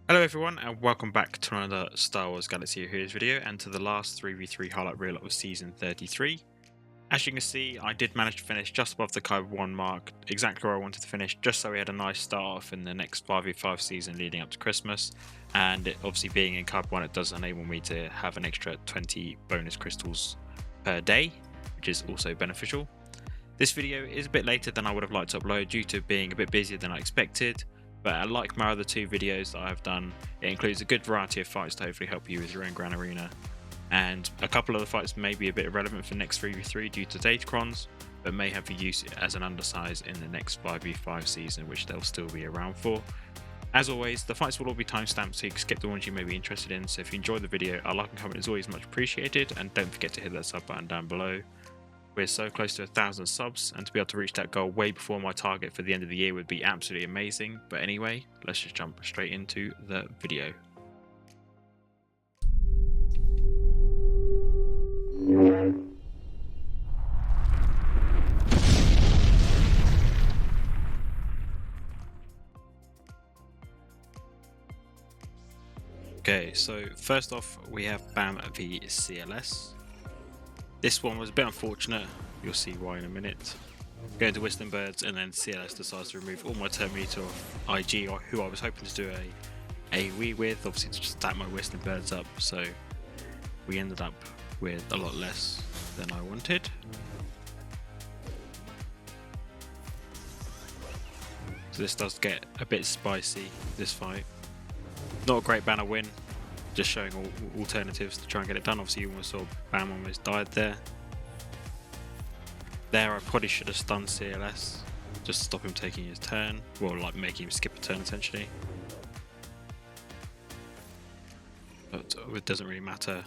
Hello everyone and welcome back to another Star Wars Galaxy of Heroes video and to the last 3v3 highlight reel of season 33. As you can see, I did manage to finish just above the Kyber 1 mark, exactly where I wanted to finish, just so we had a nice start off in the next 5v5 season leading up to Christmas. And obviously being in Kyber 1, it does enable me to have an extra 20 bonus crystals per day, which is also beneficial. This video is a bit later than I would have liked to upload due to being a bit busier than I expected. But like my other two videos that I've done, it includes a good variety of fights to hopefully help you with your own Grand Arena. And a couple of the fights may be a bit irrelevant for next 3v3 due to Datacrons, but may have use as an undersize in the next 5v5 season, which they'll still be around for. As always, the fights will all be timestamped so you can skip the ones you may be interested in, so if you enjoyed the video, a like and comment is always much appreciated, and don't forget to hit that sub button down below. We're so close to 1,000 subs, and to be able to reach that goal way before my target for the end of the year would be absolutely amazing. But anyway, let's just jump straight into the video. Okay, so first off we have BAM v CLS. This one was a bit unfortunate, you'll see why in a minute. Going to Whistling Birds and then CLS decides to remove all my turn meter off IG, or who I was hoping to do a AoE with, obviously to stack my Whistling Birds up, so we ended up with a lot less than I wanted. So this does get a bit spicy, this fight. Not a great banner win. Just showing all alternatives to try and get it done. Obviously you almost saw BAM almost died there. There I probably should have stunned CLS, just to stop him taking his turn, well, like making him skip a turn essentially. But it doesn't really matter.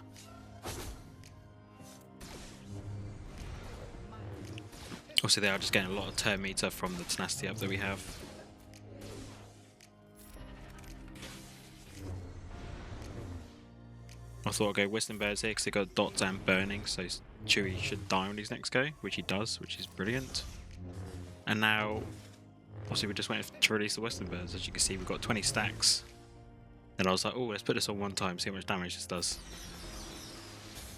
Obviously they are just getting a lot of turn meter from the tenacity up that we have. I thought I'd go Whistling Birds here because they got dots and burning, so Chewie should die on his next go, which he does, which is brilliant. And now, obviously we're just waiting to release the Whistling Birds. As you can see, we've got 20 stacks. And I was like, oh, let's put this on one time, see how much damage this does.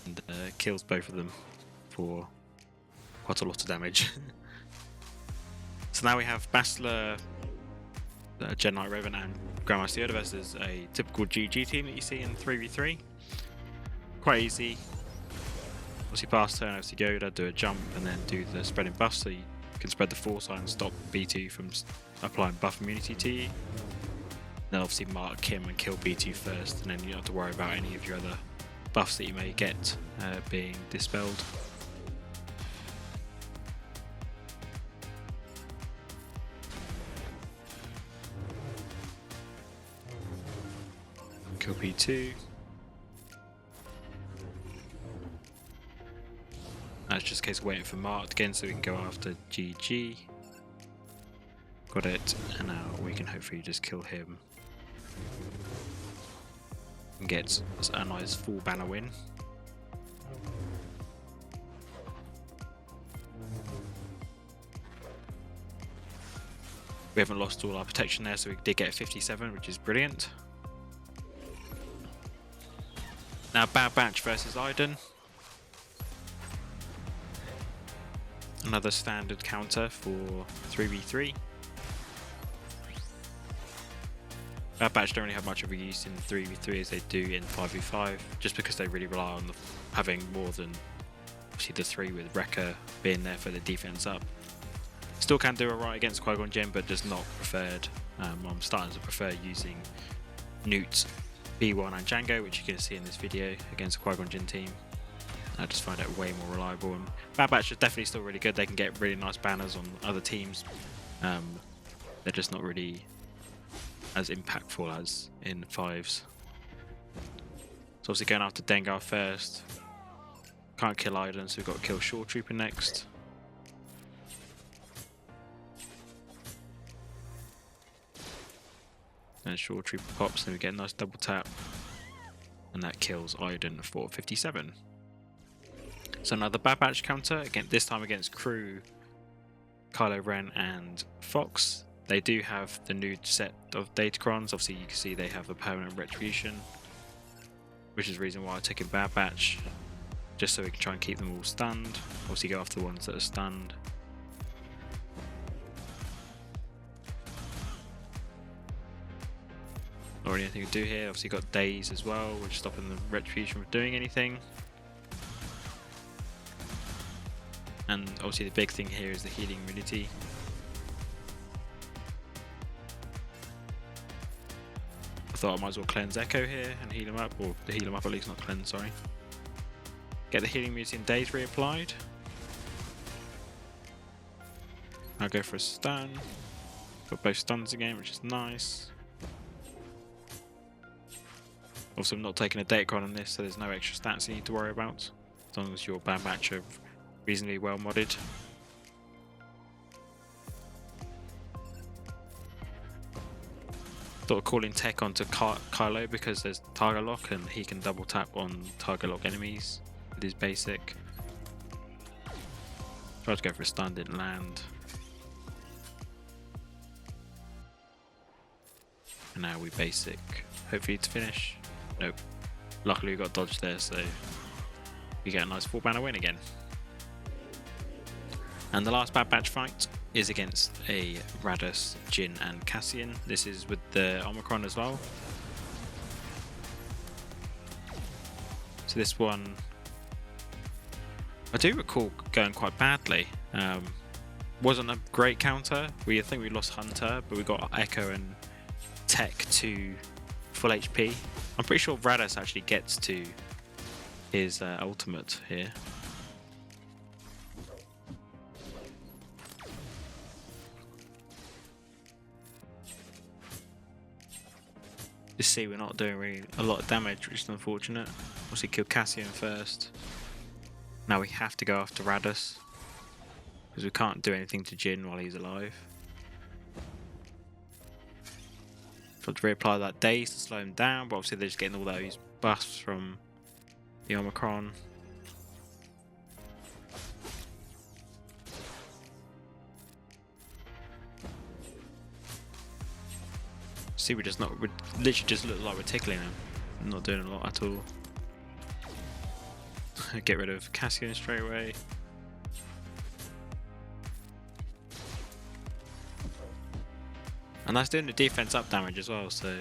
And kills both of them for quite a lot of damage. So now we have Bastler, Jedi Knight Raven and Grandmaster Yoda versus a typical GG team that you see in 3v3. Quite easy. Obviously pass turn, obviously Yoda, do a jump and then do the spreading buff so you can spread the foresight and stop B2 from applying buff immunity to you. Then obviously mark him and kill B2 first, and then you don't have to worry about any of your other buffs that you may get being dispelled. Kill B2. That's just a case of waiting for Mark again so we can go after GG. Got it, and now we can hopefully just kill him and get a nice full banner win. We haven't lost all our protection there, so we did get 57, which is brilliant. Now Bad Batch versus Iden. Another standard counter for 3v3. Bad Batch don't really have much of a use in 3v3 as they do in 5v5, just because they really rely on having more than obviously the 3 with Wrecker being there for the defense up. Still can do alright against Qui-Gon Jinn, but just not preferred. I'm starting to prefer using Nute B1 and Jango, which you can see in this video against the Qui-Gon Jinn team. I just find it way more reliable, and Bad Batch is definitely still really good. They can get really nice banners on other teams. They're just not really as impactful as in 5s. So obviously going after Dengar first. Can't kill Iden, so we've got to kill Shore Trooper next. And Shore Trooper pops, then we get a nice double tap. And that kills Iden for 57. So another Bad Batch counter, again this time against Crew, Kylo Ren and Fox. They do have the new set of Datacrons. Obviously you can see they have a permanent retribution, which is the reason why I took in Bad Batch, just so we can try and keep them all stunned. Obviously go after the ones that are stunned. Not really anything to do here. Obviously got Daze as well, which is stopping the retribution from doing anything. And obviously the big thing here is the healing immunity. I thought I might as well cleanse Echo here and heal him up, or heal him up at least, not cleanse, sorry. Get the healing immunity and Daze reapplied. I'll go for a stun. Got both stuns again, which is nice. Also, I'm not taking a Datacron on this, so there's no extra stats you need to worry about, as long as your Bad Batch are reasonably well modded. Thought of calling tech onto Kylo because there's Target Lock and he can double tap on Target Lock enemies with his basic. Tried to go for a stun, didn't land. And now we basic, hopefully to finish. Nope. Luckily we got dodged there, so we get a nice 4-banner win again. And the last Bad Batch fight is against a Raddus, Jyn and Cassian. This is with the Omicron as well. So this one, I do recall going quite badly. Wasn't a great counter. I think we lost Hunter, but we got Echo and Tech to full HP. I'm pretty sure Raddus actually gets to his ultimate here. Just see we're not doing really a lot of damage, which is unfortunate. Obviously kill Cassian first. Now we have to go after Raddus, because we can't do anything to Jyn while he's alive. Tried to reapply that Daze to slow him down, but obviously they're just getting all those buffs from the Omicron. See, we literally just look like we're tickling him. Not doing a lot at all. Get rid of Cassian straight away. And that's doing the defense up damage as well, so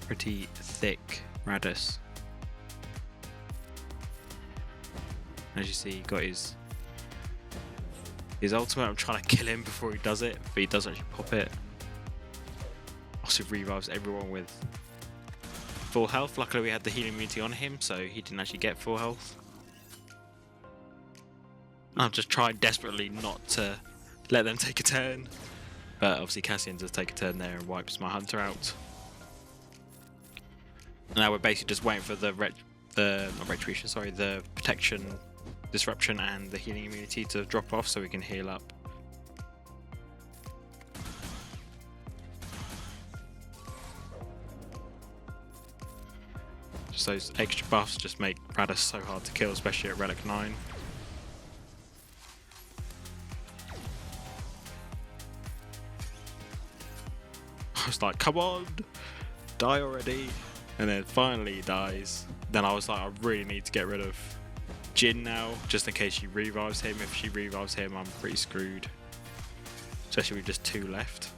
pretty thick Raddus. As you see, he got his ultimate. I'm trying to kill him before he does it, but he does actually pop it. Also revives everyone with full health. Luckily we had the healing immunity on him, so he didn't actually get full health. I'm just trying desperately not to let them take a turn, but obviously Cassian does take a turn there and wipes my Hunter out. Now we're basically just waiting for the protection, disruption and the healing immunity to drop off so we can heal up. Just those extra buffs just make Raddus so hard to kill, especially at Relic 9. I was like, come on, die already. And then finally he dies. Then I was like, I really need to get rid of Jyn now, just in case she revives him. If she revives him, I'm pretty screwed. Especially with just 2 left.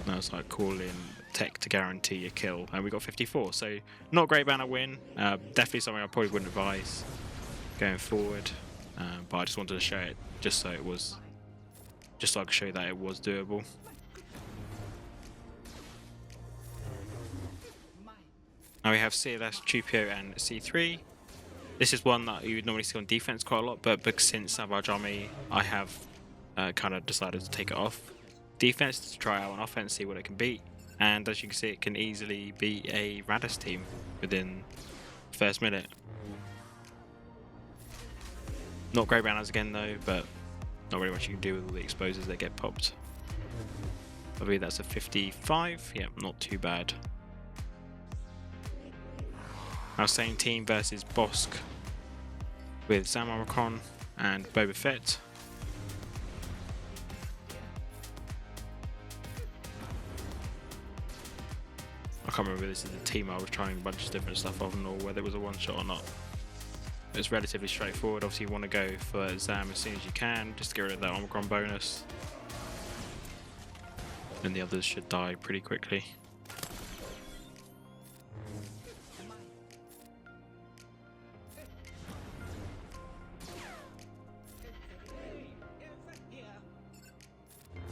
Now it's like calling tech to guarantee a kill, and we got 54, so not a great banner win. Definitely something I probably wouldn't advise going forward, but I just wanted to show it just so I could show you that it was doable. Now we have CLS Chewpio and C3. This is one that you would normally see on defense quite a lot, but since SWGOH Omi, I have kind of decided to take it off defense to try out an offense, see what it can beat. And as you can see, it can easily beat a Raddus team within the first minute. Not great banners again though, but not really much you can do with all the exposures that get popped. I believe that's a 55. Yeah, not too bad. Our same team versus Bossk with Zam Omi and Boba Fett. I can't remember if this is the team I was trying a bunch of different stuff on, or whether it was a one shot or not. It's relatively straightforward. Obviously you want to go for Zam as soon as you can, just to get rid of that Omicron bonus. And the others should die pretty quickly.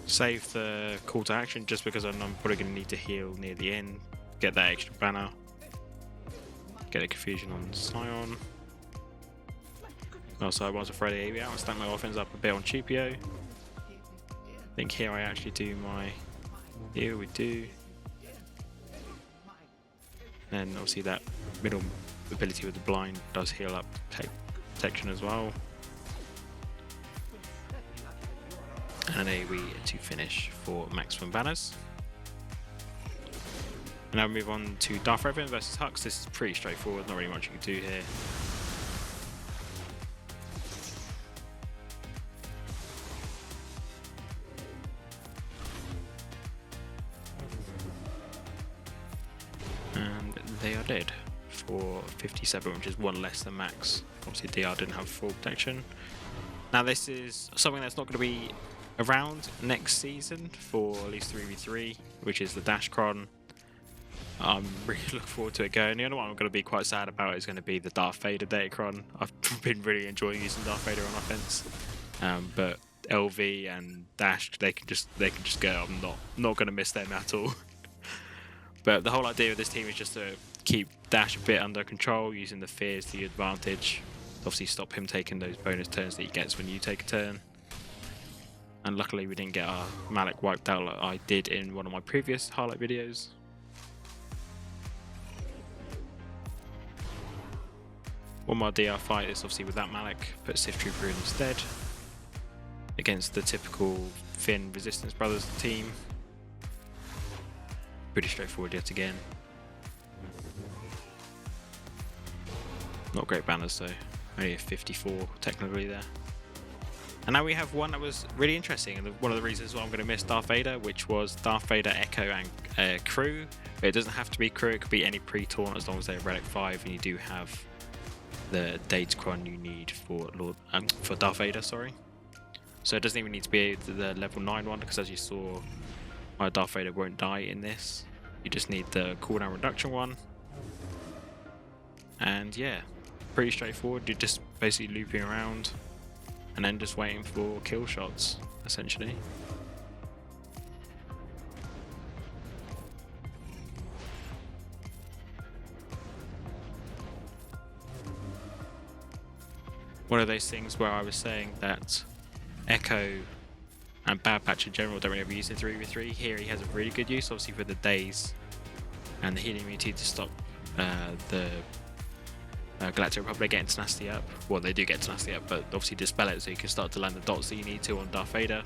Save the call to action just because I'm probably going to need to heal near the end. Get that extra banner. Get a confusion on Scion. Also, I was afraid of AB out and stack my offense up a bit on Chewpio. I think here I actually do my heal, we do. Then obviously that middle ability with the blind does heal up protection as well. And a AoE to finish for maximum banners. And now we move on to Darth Revan versus Hux. This is pretty straightforward, not really much you can do here. And they are dead for 57, which is one less than max. Obviously DR didn't have full protection. Now this is something that's not going to be around next season for at least 3v3, which is the Dashcron. I'm really looking forward to it going. The only one I'm going to be quite sad about is going to be the Darth Vader Datacron. I've been really enjoying using Darth Vader on offense, but LV and Dash, they can just go. I'm not going to miss them at all. But the whole idea of this team is just to keep Dash a bit under control, using the fears to your advantage. Obviously, stop him taking those bonus turns that he gets when you take a turn. And luckily we didn't get our Malak wiped out like I did in one of my previous highlight videos. One more DR fight is obviously with that Malak, put Sith Trooper in instead. Against the typical Finn Resistance Brothers team. Pretty straightforward yet again. Not great banners though, only a 54 technically there. And now we have one that was really interesting, and one of the reasons why I'm going to miss Darth Vader, which was Darth Vader, Echo, and KRU. It doesn't have to be KRU, it could be any pre-taunt as long as they're Relic 5 and you do have the Datacron you need for Darth Vader, sorry. So it doesn't even need to be the level 9 one, because as you saw, my Darth Vader won't die in this. You just need the cooldown reduction one. And yeah, pretty straightforward. You're just basically looping around and then just waiting for kill shots, essentially. One of those things where I was saying that Echo and Bad Batch in general don't really ever use in 3v3. Here he has a really good use, obviously for the days and the healing immunity to stop the Galactic Republic getting tenacity up. Well, they do get tenacity up, but obviously dispel it so you can start to land the dots that you need to on Darth Vader.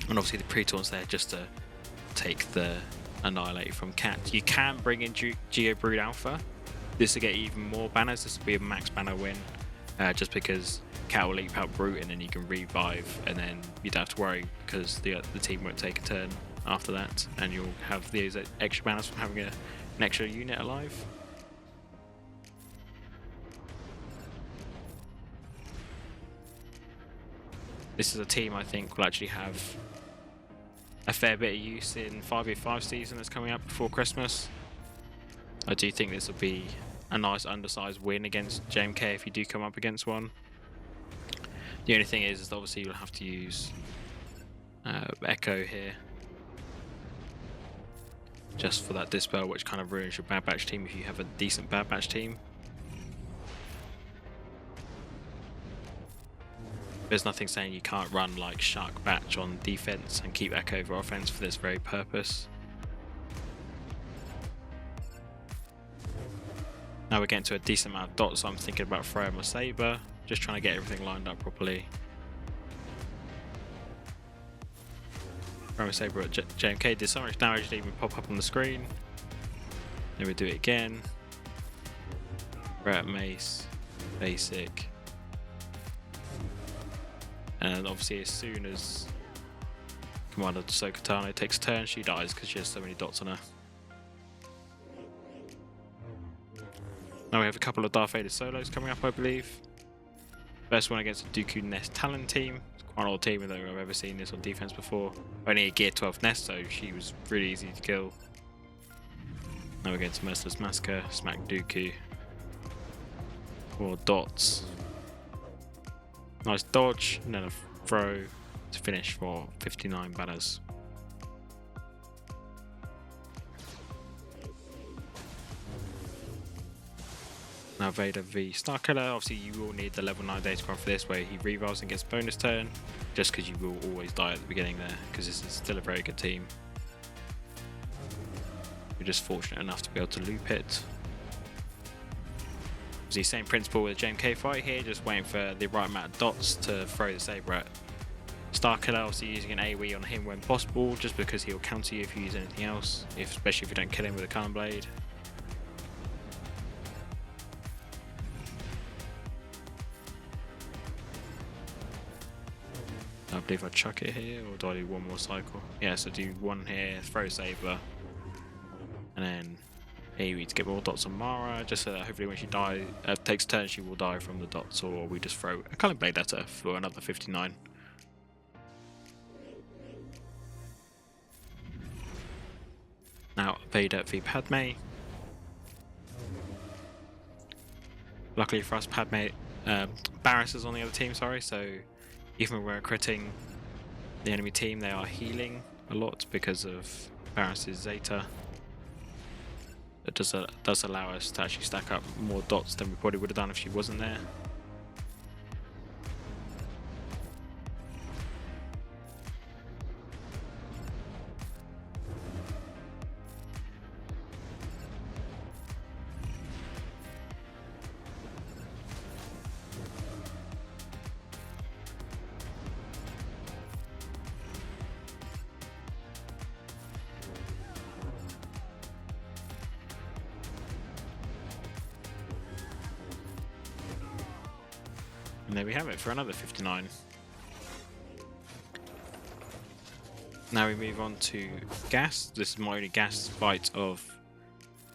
And obviously the pre-taunts there just to take the Annihilate from Cat. You can bring in Geo Brood Alpha. This will get even more banners. This will be a max banner win, just because Cat will leap out Brute and then you can revive, and then you don't have to worry because the team won't take a turn after that, and you'll have these extra banners from having an extra unit alive. This is a team I think will actually have a fair bit of use in 5v5 season that's coming up before Christmas. I do think this will be a nice undersized win against JMK if you do come up against one. The only thing is obviously you'll have to use Echo here just for that dispel, which kind of ruins your Bad Batch team if you have a decent Bad Batch team. There's nothing saying you can't run like Shark Batch on defense and keep Echo for offense for this very purpose. Now we're getting to a decent amount of dots, so I'm thinking about throwing my saber, just trying to get everything lined up properly. Throw Saber at JMK did so much damage, didn't even pop up on the screen. Then we do it again. Rat Mace, basic. And obviously as soon as Commander Ahsoka Tano takes a turn, she dies because she has so many dots on her. Now we have a couple of Darth Vader solos coming up, I believe. First one against the Dooku Nest Talon team. It's quite an old team, though I've ever seen this on defense before. Only a Gear 12 Nest, so she was really easy to kill. Now we're going to Merciless Massacre, smack Dooku. 4 dots. Nice dodge, and then a throw to finish for 59 banners. Now Vader v Starkiller. Obviously you will need the level 9 Dashcron for this, where he revulls and gets bonus turn, just because you will always die at the beginning there, because this is still a very good team. You're just fortunate enough to be able to loop it. The same principle with the JMK fight here, just waiting for the right amount of dots to throw the saber at. Starkiller obviously using an AoE on him when possible, just because he'll counter you if you use anything else, especially if you don't kill him with a cannon blade. I believe I chuck it here, or do I do one more cycle? Yeah, so do one here, throw saber, and then AoE to get more dots on Mara, just so that hopefully when she takes a turn, she will die from the dots, or we just throw a cannon blade at her for another 59. Now Vader v Padme. Luckily for us, Barriss is on the other team, sorry, so even when we're critting the enemy team, they are healing a lot because of Barriss's Zeta. It does allow us to actually stack up more dots than we probably would have done if she wasn't there. And there we have it for another 59. Now we move on to gas. This is my only gas fight of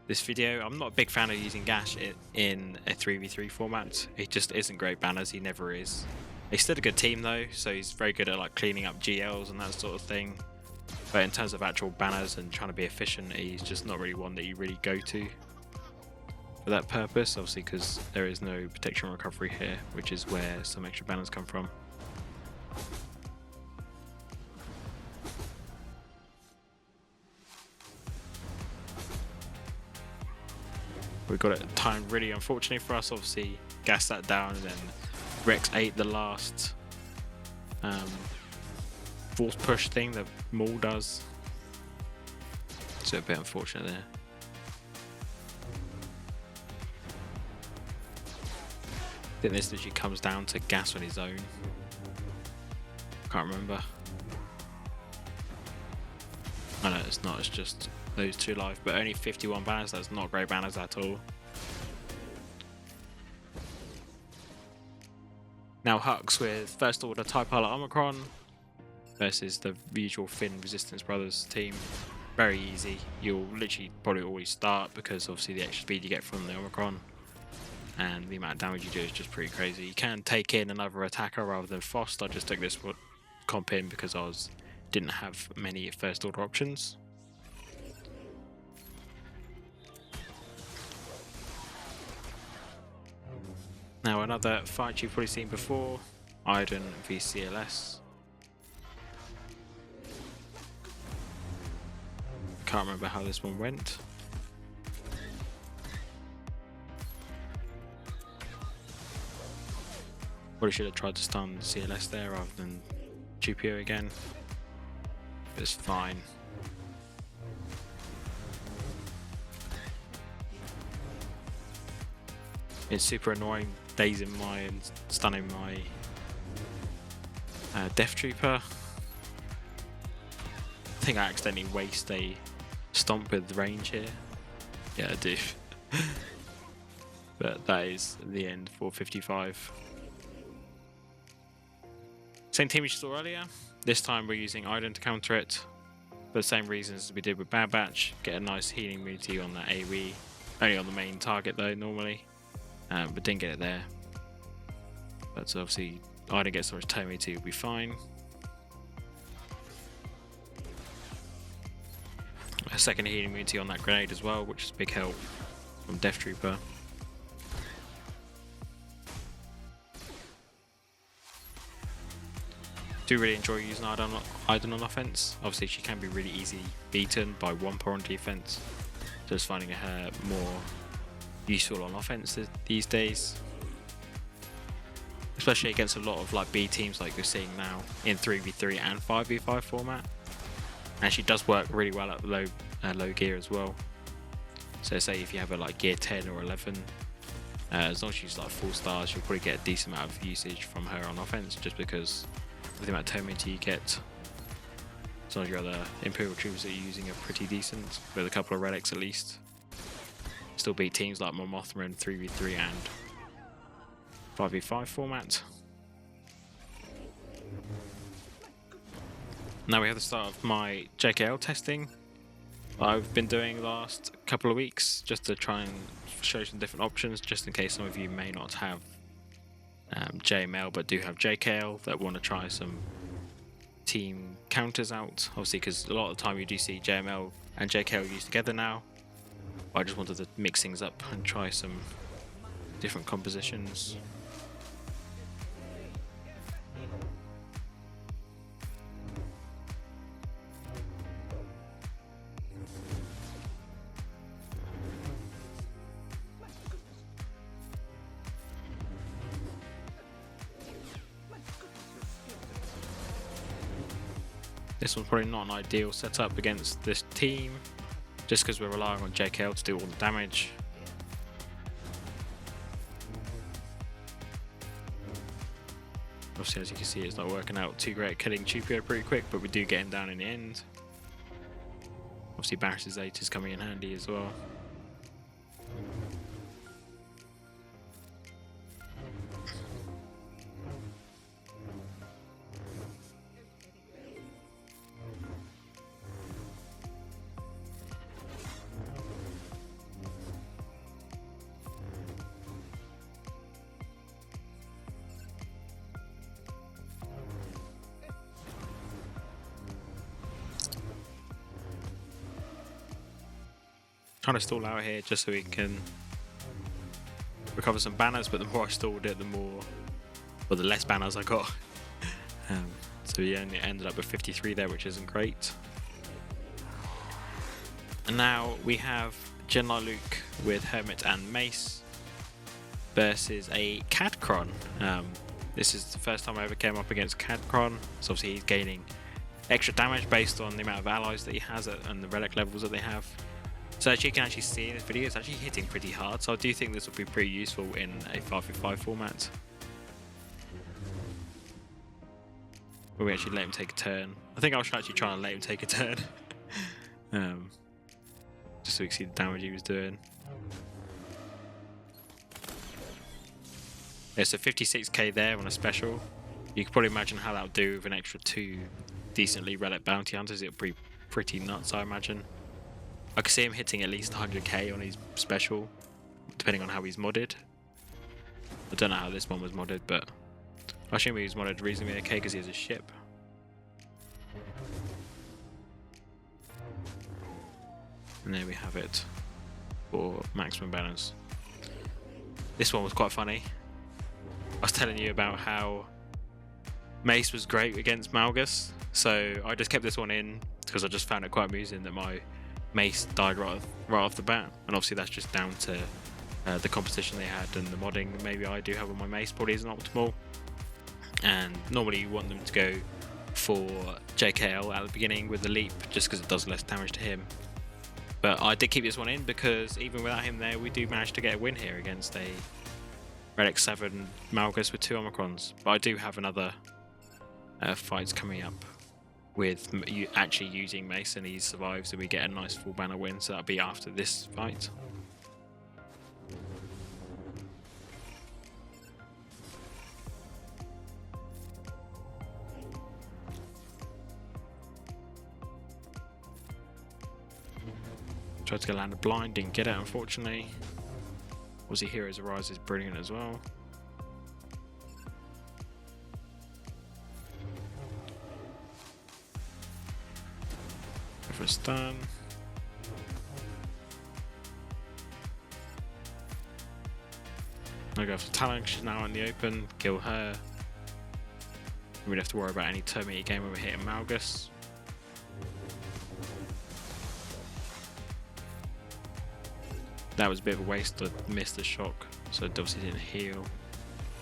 this video. I'm not a big fan of using gas in a 3v3 format. It just isn't great banners, he never is. He's still a good team though, so he's very good at like cleaning up GLs and that sort of thing. But in terms of actual banners and trying to be efficient, he's just not really one that you really go to for that purpose, obviously because there is no protection recovery here, which is where some extra banners come from. We got it timed really unfortunately for us, obviously gas that down and then Rex ate the last force push thing that Maul does. So a bit unfortunate there. I think this literally comes down to gas on his own. Can't remember. I know it's not, it's just those two live, but only 51 banners, that's not great banners at all. Now Hux with First Order TIE Pilot Omicron versus the usual Finn Resistance Brothers team. Very easy. You'll literally probably always start because obviously the extra speed you get from the Omicron and the amount of damage you do is just pretty crazy. You can take in another attacker rather than FOST. I just took this comp in because didn't have many First Order options. Now another fight you've probably seen before, Iden v CLS. Can't remember how this one went. Probably should have tried to stun CLS there rather than Chewpio again. But it's fine. It's super annoying dazing my and stunning my Death Trooper. think I accidentally waste a stomp with range here. Yeah, I do. But that is the end for 55. Same team we saw earlier. This time we're using Iden to counter it. For the same reasons as we did with Bad Batch. Get a nice healing immunity on that AoE. Only on the main target though, normally. But didn't get it there. But so obviously, Iden gets so much turn immunity, will be fine. A second healing immunity on that grenade as well, which is a big help from Death Trooper. Do really enjoy using Iden on offense. Obviously, she can be really easy beaten by one power on defense. Just finding her more useful on offense these days, especially against a lot of like B teams like you're seeing now in 3v3 and 5v5 format. And she does work really well at low gear as well. So say if you have her like gear 10 or 11, as long as she's like 4 stars, you'll probably get a decent amount of usage from her on offense, just because of the amount of turn you get. Some of your other Imperial troops that you're using are pretty decent, with a couple of relics at least. Still beat teams like Mothra in 3v3 and 5v5 format. Now we have the start of my JKL testing I've been doing the last couple of weeks, just to try and show some different options, just in case some of you may not have JML but do have JKL that want to try some team counters out. Obviously, because a lot of the time you do see JML and JKL used together now. I just wanted to mix things up and try some different compositions. This one's probably not an ideal setup against this team, just because we're relying on JKL to do all the damage. Obviously, as you can see, it's not working out too great at killing Chewpio pretty quick, but we do get him down in the end. Obviously, Barriss' 8 is coming in handy as well. Trying to stall out here just so we can recover some banners, but the more I stalled it, the less banners I got. So we only ended up with 53 there, which isn't great. And now we have Jedi Luke with Hermit and Mace versus a Cadcron. This is the first time I ever came up against Cadcron, so obviously he's gaining extra damage based on the amount of allies that he has and the relic levels that they have. So as you can actually see in this video, it's actually hitting pretty hard, so I do think this will be pretty useful in a 5v5 format. Where we actually let him take a turn. I think I was actually trying to let him take a turn. Just so we can see the damage he was doing. Yeah, so 56k there on a special. You can probably imagine how that would do with an extra 2 decently relic bounty hunters. It would be pretty nuts, I imagine. I could see him hitting at least 100k on his special, depending on how he's modded. I don't know how this one was modded, but I assume he was modded reasonably okay because he has a ship. And there we have it for maximum banners. This one was quite funny. I was telling you about how Mace was great against Malgus, so I just kept this one in because I just found it quite amusing that my Mace died right off the bat, and obviously that's just down to the competition they had and the modding maybe I do have on my Mace probably isn't optimal, and normally you want them to go for JKL at the beginning with the leap just because it does less damage to him. But I did keep this one in because even without him there, we do manage to get a win here against a Relic 7 Malgus with 2 Omicrons. But I do have another fights coming up with you actually using Mace, and he survives, and we get a nice full banner win. So that'll be after this fight. Tried to land a blind, didn't get it unfortunately. Aussie Heroes Arise is brilliant as well. Go for a stun. I go for Talon, she's now in the open, kill her. We don't have to worry about any terminated game when we're hitting Malgus. That was a bit of a waste, I missed the shock, so it obviously didn't heal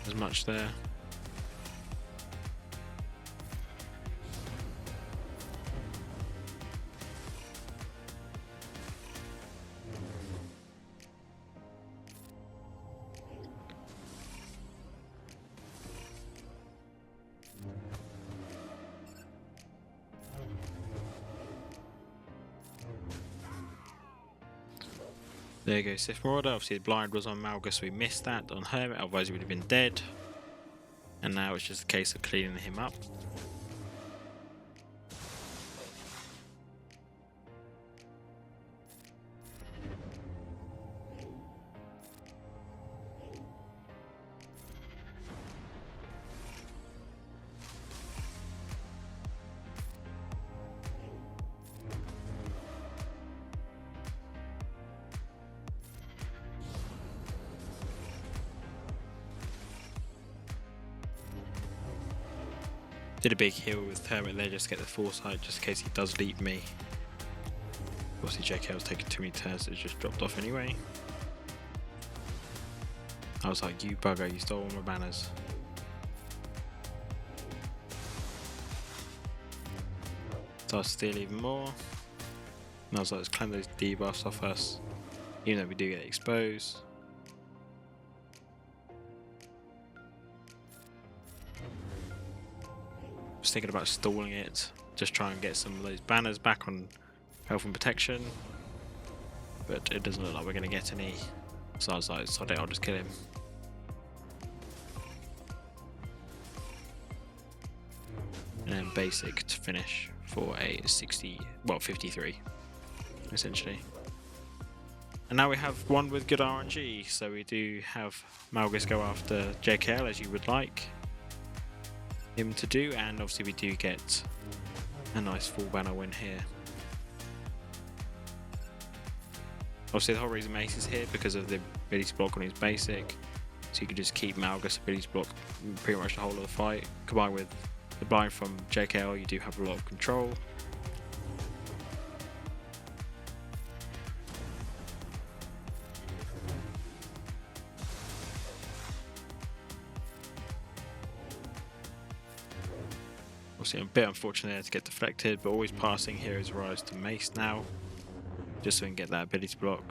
as much there. There you go, Sith Marauder. Obviously the blind was on Malgus, we missed that on Hermit, otherwise he would have been dead. And now it's just a case of cleaning him up. Did a big heal with Hermit there just to get the foresight, just in case he does leap me. Obviously JKL was taking too many turns, so it just dropped off anyway. I was like, you bugger, you stole all my banners. So I steal even more. And I was like, let's cleanse those debuffs off us, even though we do get exposed. Thinking about stalling it, just try and get some of those banners back on health and protection, but it doesn't look like we're going to get any, so I was like, sod it, I'll just kill him. And then basic to finish for a 53 essentially. And now we have one with good RNG, so we do have Malgus go after JKL as you would like him to do, and obviously we do get a nice full banner win here. Obviously the whole reason Mace is here because of the ability to block on his basic, so you can just keep Malgus ability to block pretty much the whole of the fight. Combined with the blind from JKL, you do have a lot of control. Obviously I'm a bit unfortunate there to get deflected, but always passing Heroes Rise to Mace now, just so we can get that ability to block.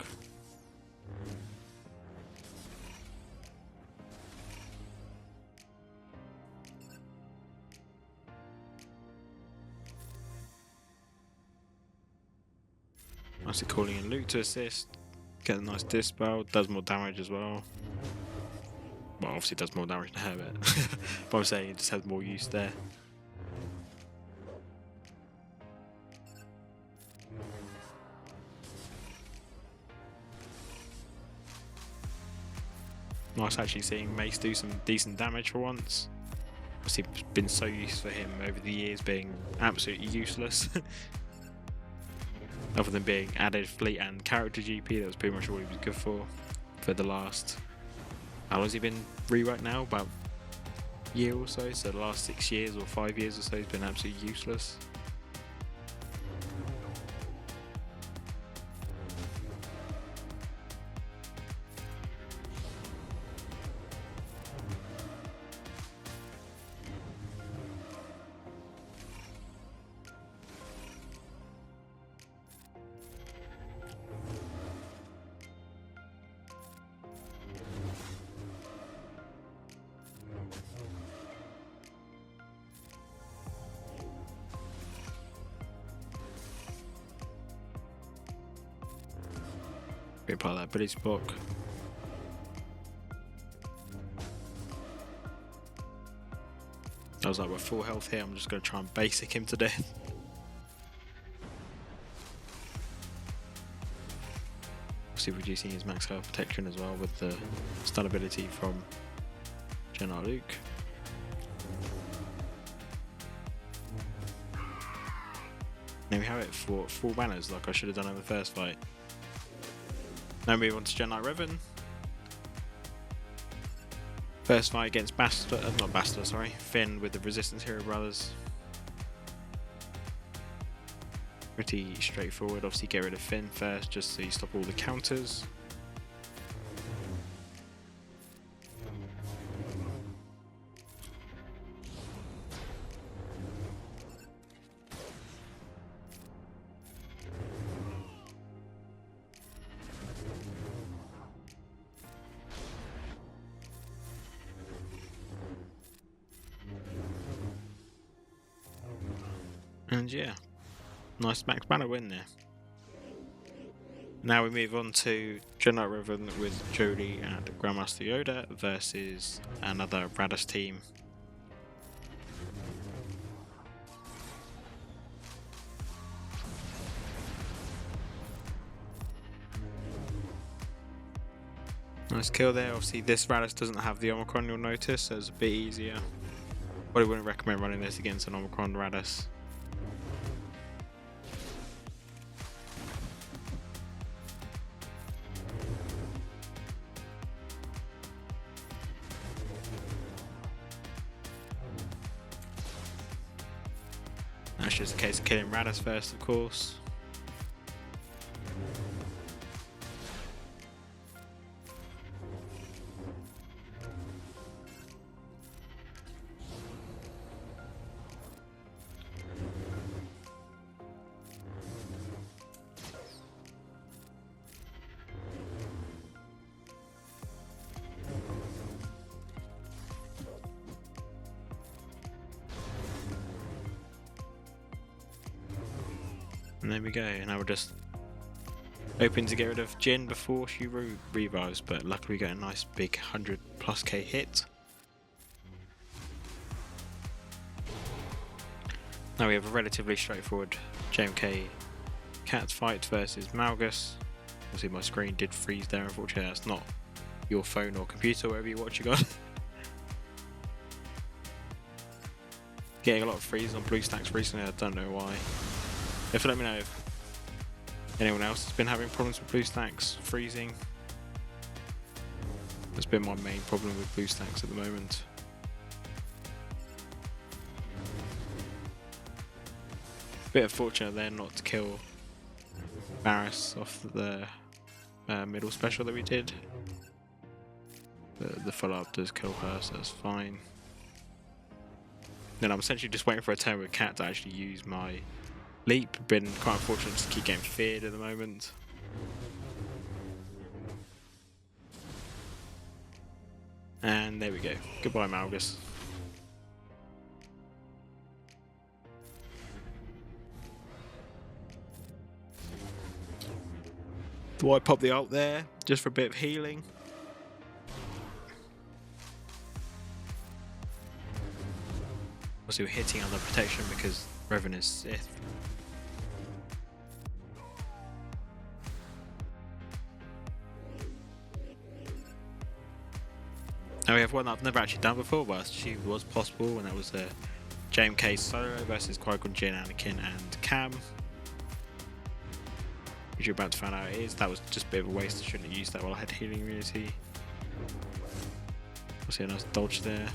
Nicely calling in Luke to assist, get a nice dispel, does more damage as well. Well, obviously does more damage than Hermit, but I'm saying it just has more use there. Nice actually seeing Mace do some decent damage for once. Obviously it's been so used for him over the years being absolutely useless. Other than being added fleet and character GP, that was pretty much all he was good for the last, how long has he been reworked now? About a year or so, so the last 6 years or 5 years or so he's been absolutely useless. Reapply that ability block. I was like, we're full health here, I'm just going to try and basic him to death. Obviously reducing his max health protection as well with the stun ability from General Luke. Now we have it for full banners like I should have done in the first fight. Now we move on to Gen Knight Revan. First fight against Finn with the Resistance Hero Brothers. Pretty straightforward, obviously get rid of Finn first just so you stop all the counters. And yeah, nice max banner win there. Now we move on to Gen Knight Revan with Jodie and Grandmaster Yoda versus another Raddus team. Nice kill there. Obviously this Raddus doesn't have the Omicron, you'll notice, so it's a bit easier. Probably wouldn't recommend running this against an Omicron Raddus. That's just a case of killing Raddus first, of course. And there we go, now we're just hoping to get rid of Jyn before she revives, but luckily we get a nice big 100+K hit. Now we have a relatively straightforward JMK Cat fight versus Malgus. Obviously my screen did freeze there, unfortunately that's not your phone or computer, wherever you watch it on. Getting a lot of freezes on BlueStacks recently, I don't know why. If let me know if anyone else has been having problems with BlueStacks freezing. That's been my main problem with BlueStacks at the moment. Bit unfortunate there not to kill Barriss off the middle special that we did. The follow-up does kill her, so that's fine. Then I'm essentially just waiting for a turn with Cat to actually use my leap. Been quite unfortunate to keep getting feared at the moment. And there we go. Goodbye, Malgus. Do I pop the ult there just for a bit of healing? Also, we're hitting under protection because Revan is Sith. Now we have one that I've never actually done before, but she was possible, and that was a JMK solo versus Qui-Gon Jinn, Anakin, and Cam. Which you're about to find out it is. That was just a bit of a waste. I shouldn't have used that while I had healing immunity. I'll see a nice dodge there.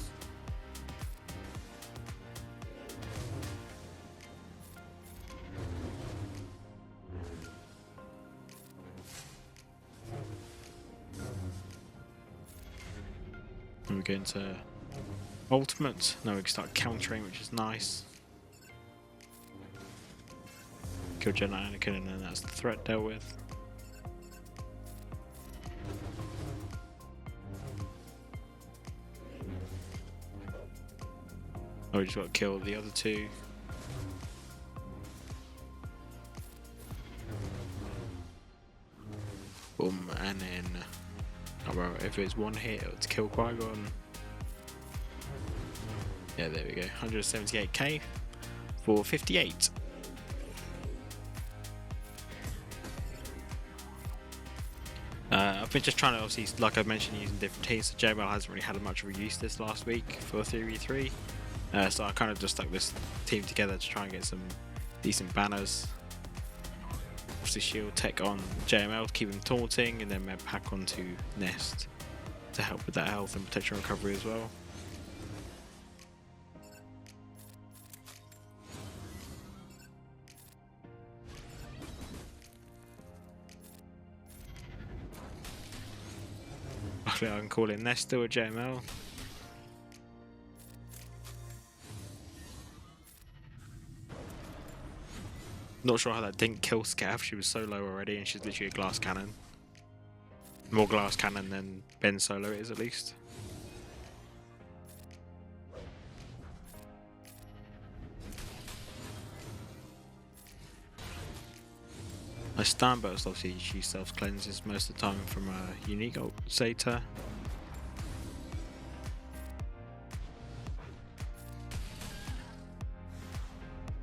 And we go into ultimate. Now we can start countering, which is nice. Kill Jedi Anakin, and then that's the threat dealt with. Oh, we just got to kill the other two. Boom, and then I don't know if it's one hit to kill Qui-Gon. Yeah, there we go. 178k for 58. I've been just trying to, obviously, like I mentioned, using different teams. So JML hasn't really had much of a use this last week for 3v3. So I kind of just stuck this team together to try and get some decent banners. Obviously shield tech on JML to keep him taunting, and then med pack onto Nest to help with that health and protection recovery as well. Luckily I can call in Nest still a JML. Not sure how that didn't kill Scav, she was so low already and she's literally a glass cannon. More glass cannon than Ben Solo is at least. My stun burst, obviously she self-cleanses most of the time from a unique ult Zeta.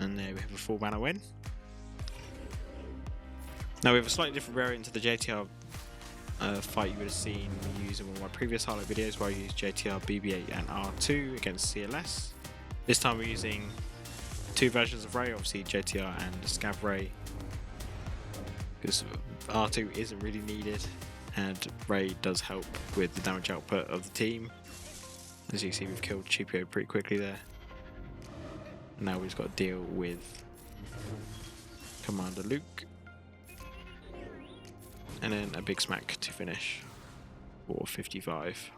And there we have a full mana win. Now we have a slightly different variant to the JTR fight you would have seen me use in one of my previous highlight videos where I used JTR BB8 and R2 against CLS. This time we're using two versions of Rey, obviously JTR and Scav Rey, because R2 isn't really needed and Rey does help with the damage output of the team. As you can see, we've killed Chewpio pretty quickly there. Now we've got to deal with Commander Luke. And then a big smack to finish for 55.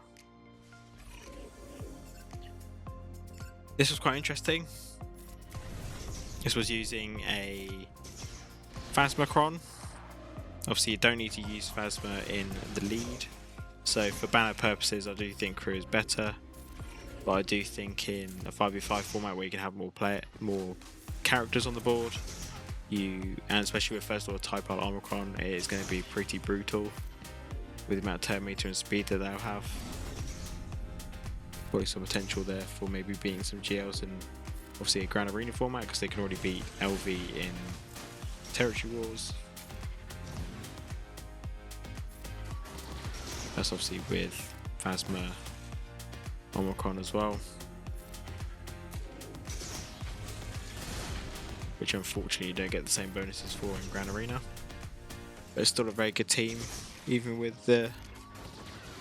This was quite interesting. This was using a Phasmacron. Obviously you don't need to use Phasma in the lead. So for banner purposes I do think KRU is better. But I do think in a 5v5 format where you can have more characters on the board, and especially with first order type out Omicron, it is going to be pretty brutal with the amount of turn meter and speed that they'll have. Probably some potential there for maybe beating some GLs in obviously a Grand Arena format, because they can already beat LV in Territory Wars. That's obviously with Phasma Omicron as well, which unfortunately you don't get the same bonuses for in Grand Arena. But it's still a very good team, even with the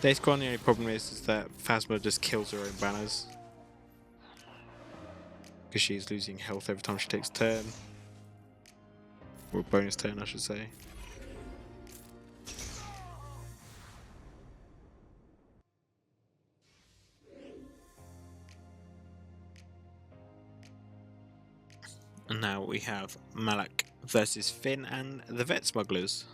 Dashcron. The only problem is that Phasma just kills her own banners, because she's losing health every time she takes a turn, or a bonus turn I should say. And now we have Malak versus Finn and the Vet Smugglers.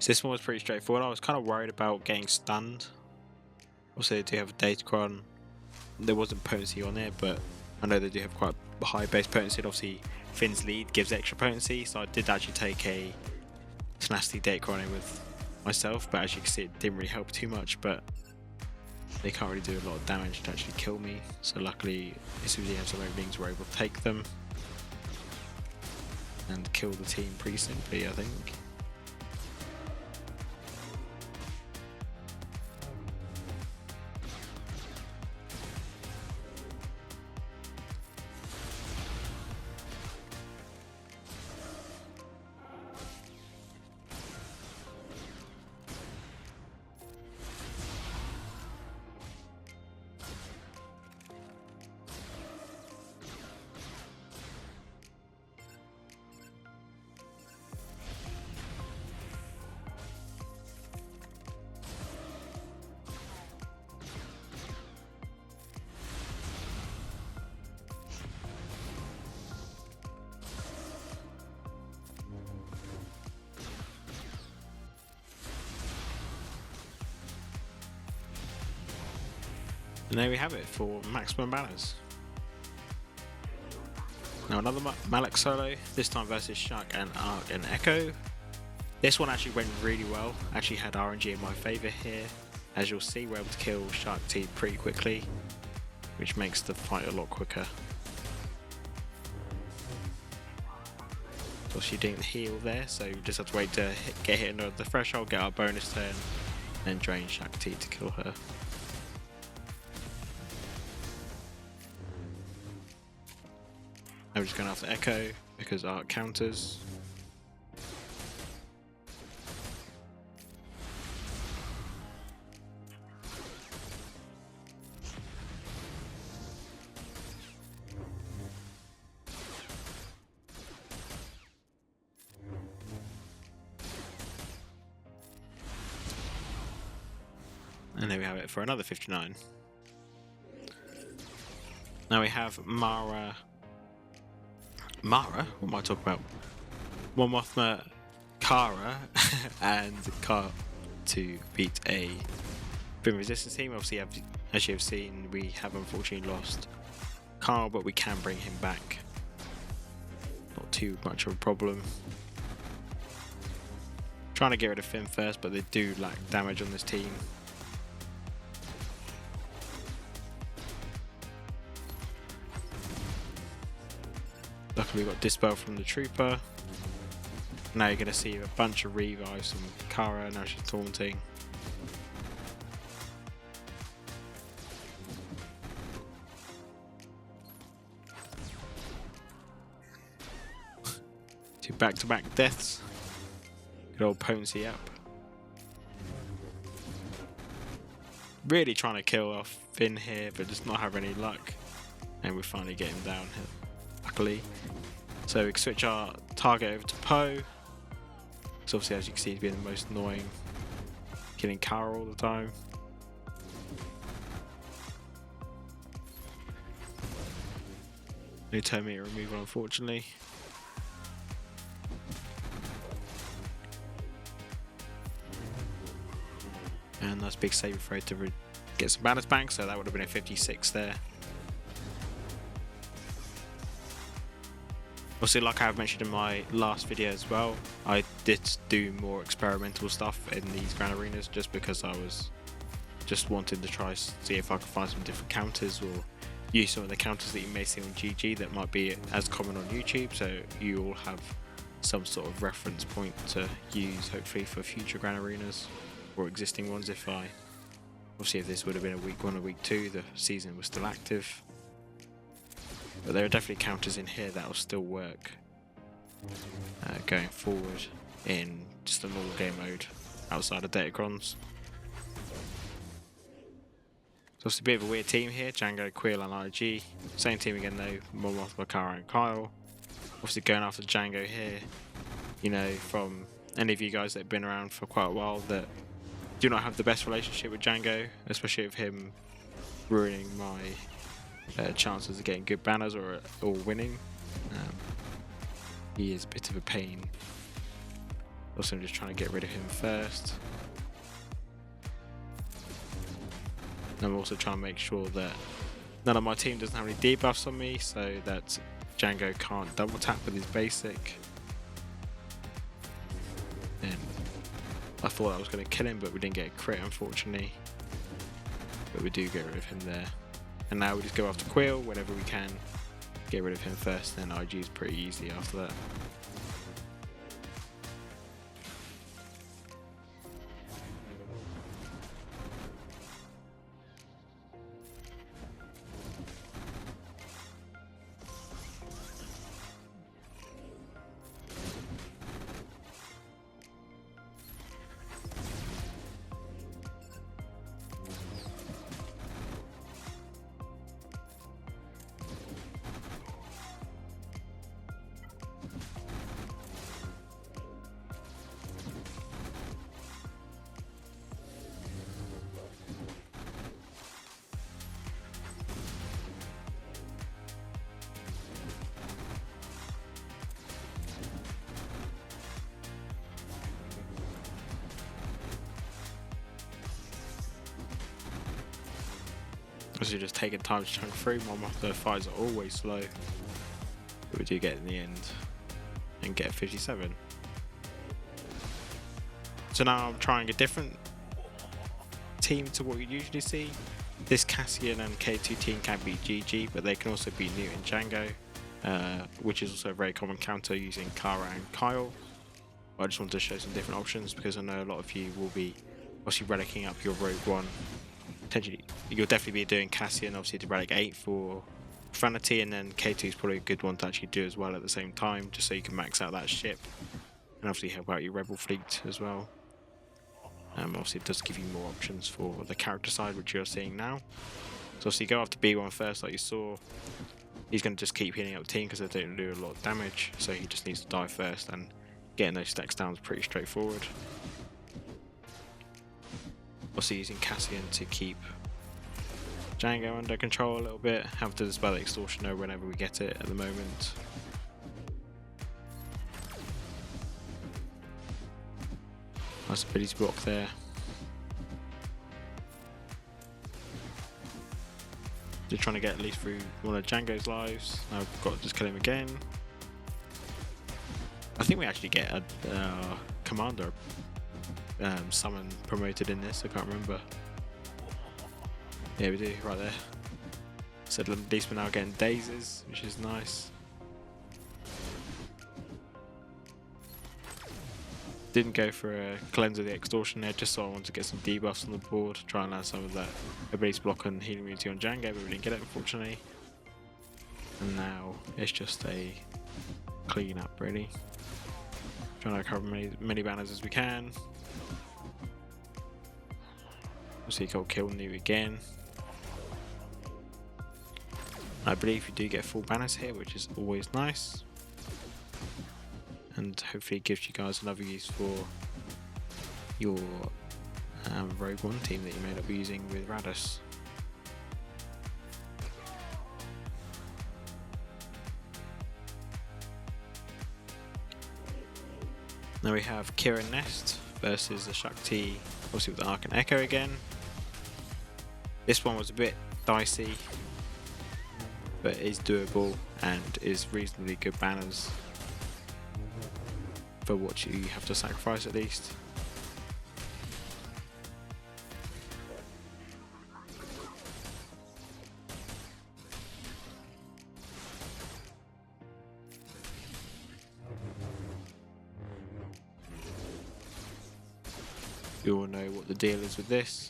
So this one was pretty straightforward. I was kind of worried about getting stunned. Also they do have a Dashcron. There wasn't potency on it, but I know they do have quite a high base potency. And obviously Finn's lead gives extra potency, so I did actually take a Tenacity Dashcron in with myself, but as you can see it didn't really help too much. But they can't really do a lot of damage to actually kill me, so luckily as soon as you have some openings we're able to take them and kill the team pretty simply, I think. And there we have it for maximum banners. Now another Malak solo, this time versus Shark and Ark and Echo. This one actually went really well. Actually had RNG in my favour here. As you'll see, we're able to kill Shark T pretty quickly, which makes the fight a lot quicker. So she didn't heal there, so we just have to wait to get hit under the threshold, get our bonus turn, and drain Shark T to kill her. I'm just going after Echo because our counters. And there we have it for another 59. Now we have Mara. What am I talking about? Mon Mothma, Cara, and Car to beat a Boom Resistance team. Obviously, as you have seen, we have unfortunately lost Carl, but we can bring him back. Not too much of a problem. Trying to get rid of Finn first, but they do lack damage on this team. Luckily we got Dispel from the Trooper. Now you're going to see a bunch of revives from Cara, now she's taunting. Two back-to-back deaths. Good old potency up. Really trying to kill off Finn here, but just not have any luck. And we finally get him down here, luckily. So we can switch our target over to Poe. So obviously, as you can see, he's being the most annoying, killing Cara all the time. No Terminator removal, unfortunately. And nice big save throw to get some balance back, so that would have been a 56 there. Obviously, like I've mentioned in my last video as well, I did do more experimental stuff in these Grand Arenas just because I was just wanting to try see if I could find some different counters or use some of the counters that you may see on GG that might be as common on YouTube, so you all have some sort of reference point to use hopefully for future Grand Arenas or existing ones. Obviously if this would have been a week 1 or week 2, the season was still active. But there are definitely counters in here that will still work going forward in just a normal game mode outside of Datacrons. So it's a bit of a weird team here, Jango, Kuiil and IG. Same team again though, Mon Mothma, Cara and Kyle. Obviously going after Jango here, you know, from any of you guys that have been around for quite a while that do not have the best relationship with Jango, especially with him ruining my chances of getting good banners or winning. He is a bit of a pain. Also, I'm just trying to get rid of him first. And I'm also trying to make sure that none of my team doesn't have any debuffs on me, so that Jango can't double tap with his basic. And I thought I was going to kill him, but we didn't get a crit, unfortunately. But we do get rid of him there. And now we just go after Kuiil whenever we can. Get rid of him first, then IG is pretty easy after that. Because you're just taking time to chunk through. Mon Mothma fights are always slow, but we do get in the end and get 57. So now I'm trying a different team to what you usually see. This Cassian and K2 team can beat GG, but they can also beat Nute and Jango, which is also a very common counter using Cara and Kuiil. I just wanted to show some different options because I know a lot of you will be obviously relicking up your Rogue One. Potentially, you'll definitely be doing Cassian, obviously to relic 8 for Profanity, and then K2 is probably a good one to actually do as well at the same time, just so you can max out that ship and obviously help out your Rebel fleet as well. Obviously, it does give you more options for the character side, which you're seeing now. So obviously, go after B1 first, like you saw. He's going to just keep healing up the team because they don't do a lot of damage, so he just needs to die first, and getting those stacks down is pretty straightforward. Also using Cassian to keep Jango under control a little bit, have to dispel the Extortioner whenever we get it at the moment. Nice ability block there. Just trying to get at least through one of Jango's lives. Now I've got to just kill him again. I think we actually get a commander summon promoted in this, I can't remember. Yeah, we do, right there. So at least we're now getting dazes, which is nice. Didn't go for a cleanse of the extortion there, just so I wanted to get some debuffs on the board, try and land some of that ability block and healing immunity on Jango, but we didn't get it unfortunately. And now it's just a clean up really. Trying to cover many banners as we can. Obviously got kill Nute again. I believe you do get full banners here, which is always nice. And hopefully it gives you guys another use for your Rogue One team that you may not be using with Raddus. Now we have Kira Nest versus the Shakti, obviously with the Arc and Echo again. This one was a bit dicey, but is doable and is reasonably good banners for what you have to sacrifice at least. You all know what the deal is with this.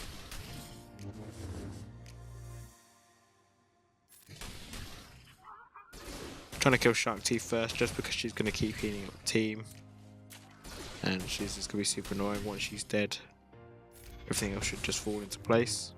Trying to kill Shakti first just because she's going to keep healing up the team. And she's just going to be super annoying once she's dead. Everything else should just fall into place.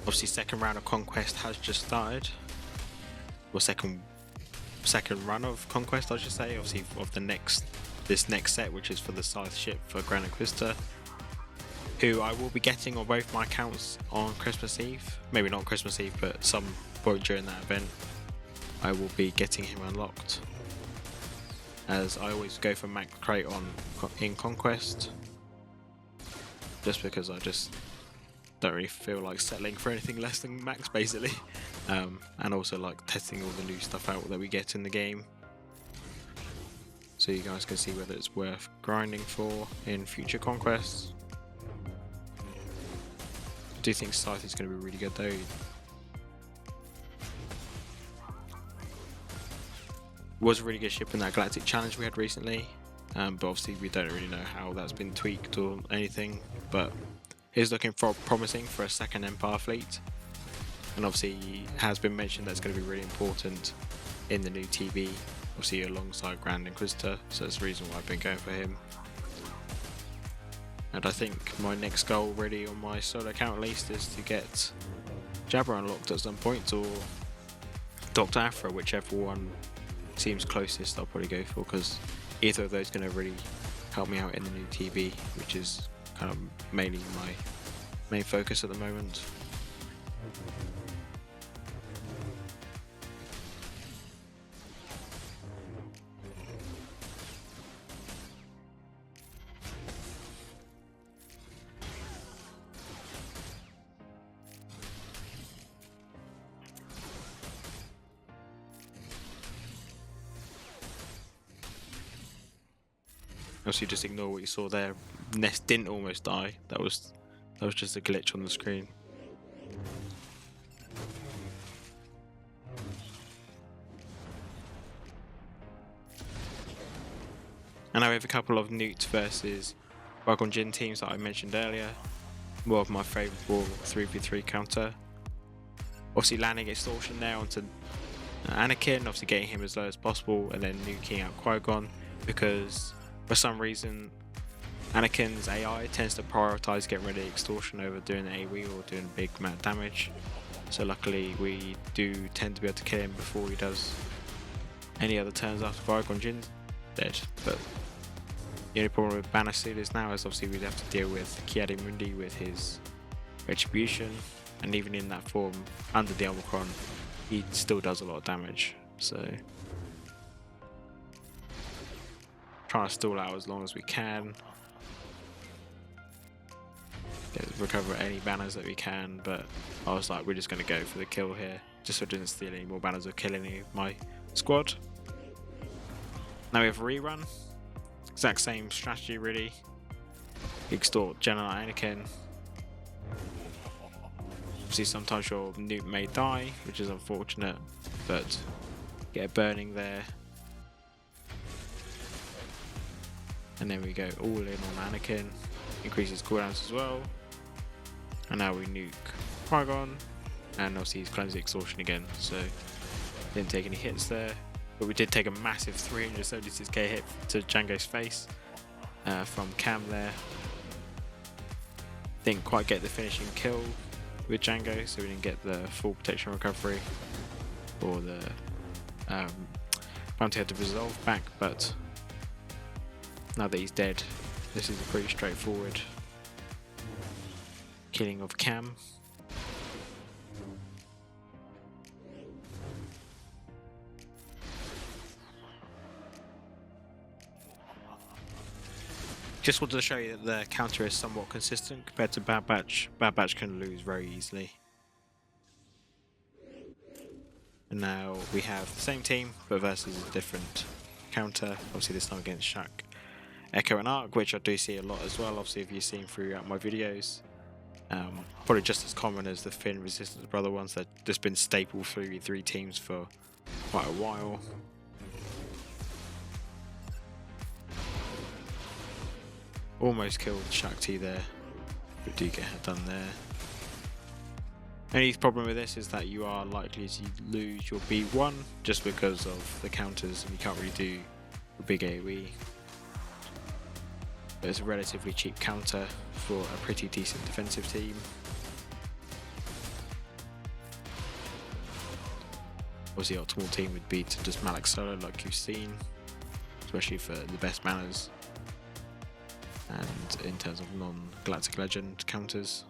Obviously, second round of Conquest has just started. Well, second run of Conquest, I should say. Obviously, of this next set, which is for the Scythe ship for Grand Inquisitor, who I will be getting on both my accounts on Christmas Eve. Maybe not Christmas Eve, but some point during that event, I will be getting him unlocked. As I always go for max crate in Conquest, just because I just don't really feel like settling for anything less than max basically, and also like testing all the new stuff out that we get in the game, so you guys can see whether it's worth grinding for in future conquests. I do think Scythe is going to be really good though. Was a really good ship in that Galactic Challenge we had recently, but obviously we don't really know how that's been tweaked or anything, but is looking promising for a second Empire fleet, and obviously has been mentioned that's going to be really important in the new TB, obviously alongside Grand Inquisitor, so that's the reason why I've been going for him. And I think my next goal really on my solo account at least is to get Jabba unlocked at some point, or Dr. Aphra, whichever one seems closest I'll probably go for, because either of those are going to really help me out in the new TB, which is kind of mainly my main focus at the moment. Obviously, just ignore what you saw there. Nest didn't almost die. That was just a glitch on the screen. And now we have a couple of Nute versus Qui-Gon Jinn teams that I mentioned earlier. More of my favourable 3v3 counter. Obviously landing extortion there onto Anakin, obviously getting him as low as possible, and then nuking out Qui-Gon, because for some reason Anakin's AI tends to prioritise getting rid of extortion over doing the AoE or doing big amount of damage. So luckily we do tend to be able to kill him before he does any other turns after Qui-Gon Jinn's dead. But the only problem with Banner Sealers now is obviously we'd have to deal with Ki-Adi-Mundi with his Retribution, and even in that form, under the Omicron, he still does a lot of damage. So trying to stall out as long as we can, recover any banners that we can, but I was like, we're just going to go for the kill here, just so I didn't steal any more banners or kill any of my squad. Now we have a rerun. Exact same strategy really. Extort General Anakin. Obviously sometimes your Nute may die, which is unfortunate, but get a burning there. And then we go all in on Anakin. Increases cooldowns as well. And now we nuke Qui-Gon. And obviously he's cleansing exhaustion again, so didn't take any hits there. But we did take a massive 376k hit to Jango's face from Cam there. Didn't quite get the finishing kill with Jango, so we didn't get the full protection recovery or the bounty had to resolve back, but now that he's dead, this is a pretty straightforward killing of Cam. Just wanted to show you that the counter is somewhat consistent compared to Bad Batch. Bad Batch can lose very easily. And now we have the same team, but versus a different counter. Obviously this time against Shaq, Echo and Arc, which I do see a lot as well. Obviously if you've seen throughout my videos. Probably just as common as the Finn Resistance Brother ones. They've just been staple 3v3 teams for quite a while. Almost killed Shakti there, but do get it done there. Only problem with this is that you are likely to lose your B1 just because of the counters, and you can't really do a big AoE. But it's a relatively cheap counter for a pretty decent defensive team. Obviously the optimal team would be to just Malak solo like you've seen, especially for the best manners. And in terms of non-Galactic Legend counters.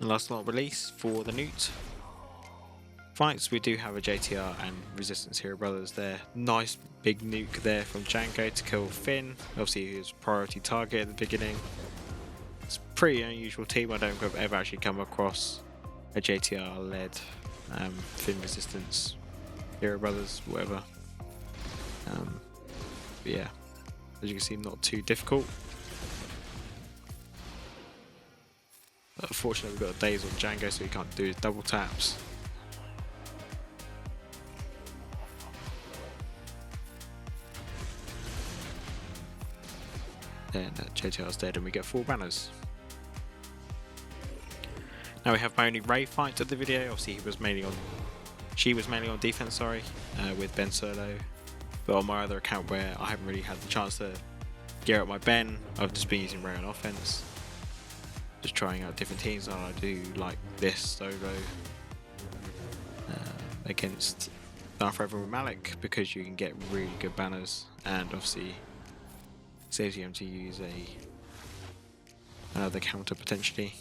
And last but not release for the Nute fights, we do have a JTR and Resistance Hero Brothers there. Nice big nuke there from Jango to kill Finn. Obviously he was priority target at the beginning. It's a pretty unusual team. I don't think I've ever actually come across a JTR led Finn Resistance Hero Brothers, whatever. But yeah, as you can see, not too difficult. But unfortunately, we've got days on Jango, so he can't do his double taps. Then JTR's dead, and we get 4 banners. Now we have my only Rey fight of the video. Obviously, she was mainly on defense, sorry, with Ben Solo. But on my other account where I haven't really had the chance to gear up my Ben, I've just been using Rey on offense. Just trying out different teams, and I do like this solo against Darth Revan with Malak, because you can get really good banners, and obviously saves you to use another counter potentially.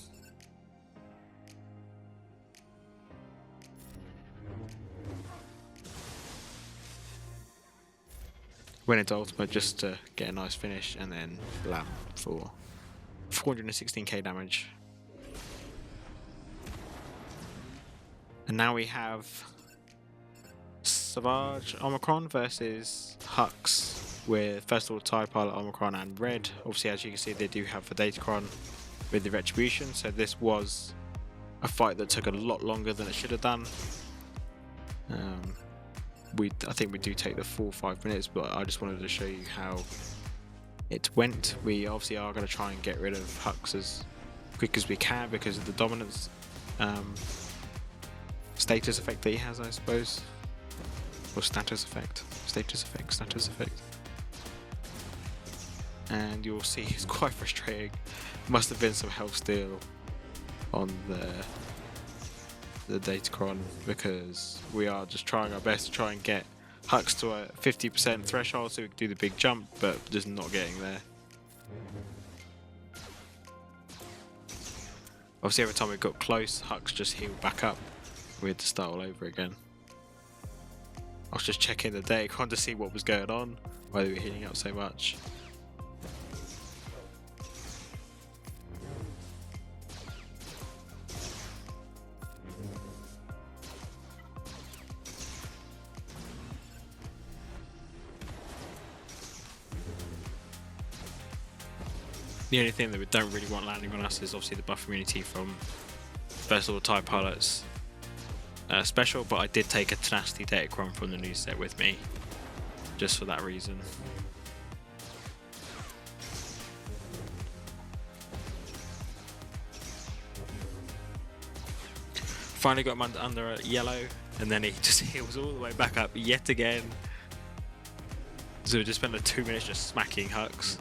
Went into ultimate just to get a nice finish, and then blam for 416k damage. And now we have Savage Omicron versus Hux with first of all TIE Pilot Omicron and Red. Obviously, as you can see, they do have the Datacron with the Retribution, so this was a fight that took a lot longer than it should have done. I think we do take the full 5 minutes, but I just wanted to show you how it went. We obviously are going to try and get rid of Hux as quick as we can because of the dominance status effect that he has, I suppose. Or status effect. Status effect. And you'll see it's quite frustrating. Must have been some health steal on the Datacron, because we are just trying our best to try and get Hux to a 50% threshold so we can do the big jump, but just not getting there. Obviously every time we got close, Hux just healed back up. We had to start all over again. I was just checking the Datacron to see what was going on, why they were healing up so much. The only thing that we don't really want landing on us is obviously the buff immunity from first of all TIE Pilot's special, but I did take a Tenacity Datacron from the new set with me, just for that reason. Finally got him under a yellow, and then he just heals all the way back up yet again. So we just spent 2 minutes just smacking Hux.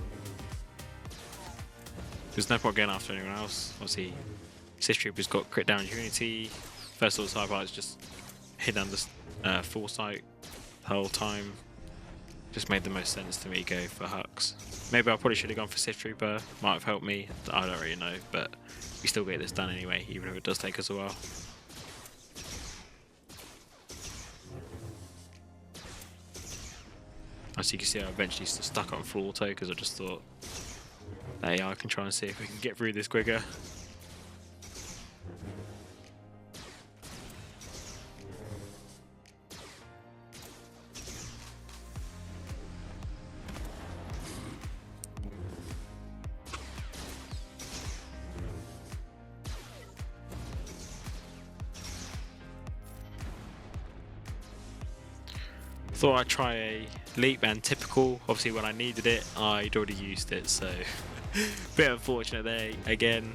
There's no point going after anyone else. Obviously, Sith Trooper's got crit down Unity. First of all, TIE Pilot's just hid under Foresight the whole time. Just made the most sense to me go for Hux. Maybe I probably should have gone for Sith Trooper. Might have helped me. I don't really know, but we still get this done anyway, even if it does take us a while. As you can see, I eventually stuck on full auto because I just thought, hey, I can try and see if we can get through this quicker. Thought I'd try a leap and typical. Obviously when I needed it, I'd already used it, so bit unfortunate there again.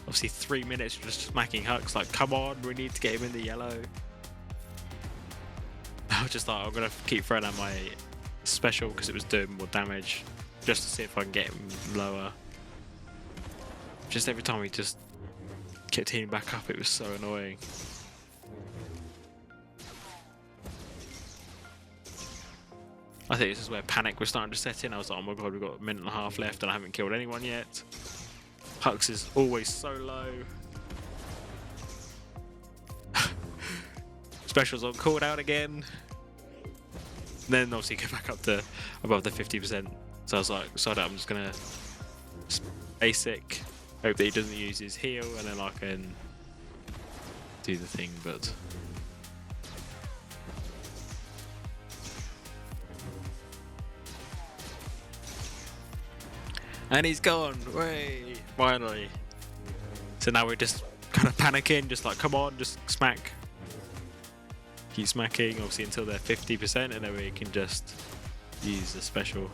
Obviously 3 minutes just smacking Hux, like come on, we need to get him in the yellow. I was just like, I'm gonna keep throwing out my special because it was doing more damage, just to see if I can get him lower. Just every time he just kept healing back up, it was so annoying. I think this is where panic was starting to set in. I was like, oh my god, we've got a minute and a half left and I haven't killed anyone yet. Hux is always so low. Specials on called out again. Then obviously go back up to above the 50%. So I was like, so I'm just gonna basic, hope that he doesn't use his heal, and then I can do the thing, but and he's gone, way, finally. So now we're just kind of panicking, just like, come on, just smack. Keep smacking, obviously until they're 50%, and then we can just use the special.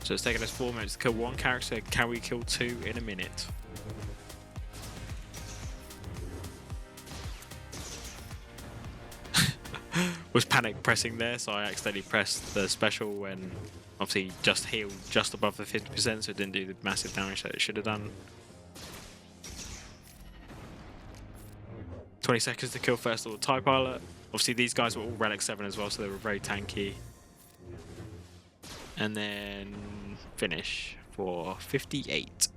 So it's taken us 4 minutes to kill one character. Can we kill two in a minute? Was panic pressing there, so I accidentally pressed the special when obviously just healed just above the 50%, so it didn't do the massive damage that it should have done. 20 seconds to kill first of all TIE Pilot. Obviously these guys were all Relic 7 as well, so they were very tanky. And then finish for 58.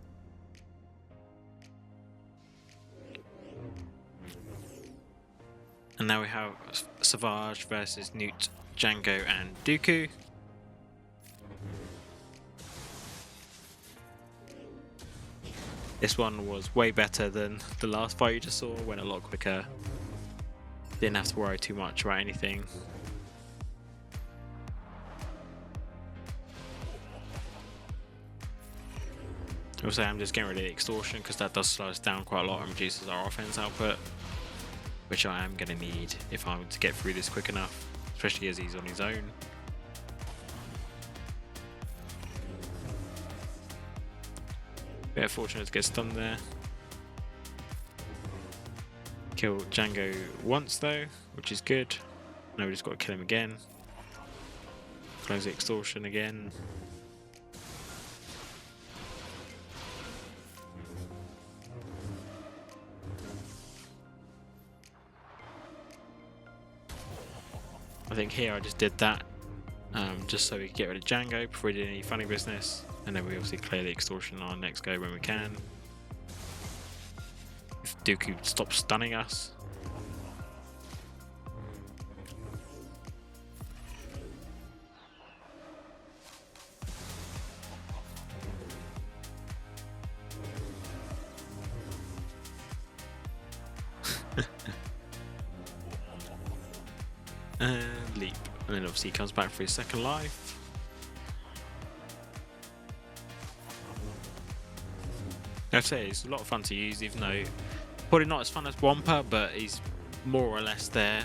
And now we have Savage versus Nute, Jango and Dooku. This one was way better than the last fight you just saw, went a lot quicker. didn't have to worry too much about anything. Also, I'm just getting rid of the extortion because that does slow us down quite a lot and reduces our offense output, which I am going to need if I'm to get through this quick enough, especially as he's on his own. Bit fortunate to get stunned there. Kill Jango once though, which is good. Now we just got to kill him again. Close the extortion again. I think here I just did that just so we could get rid of Jango before we did any funny business, and then we obviously clear the extortion on our next go when we can. If Dooku stops stunning us. And leap, and then obviously he comes back for his second life. I have to say it's a lot of fun to use, even though probably not as fun as Wampa, but he's more or less there.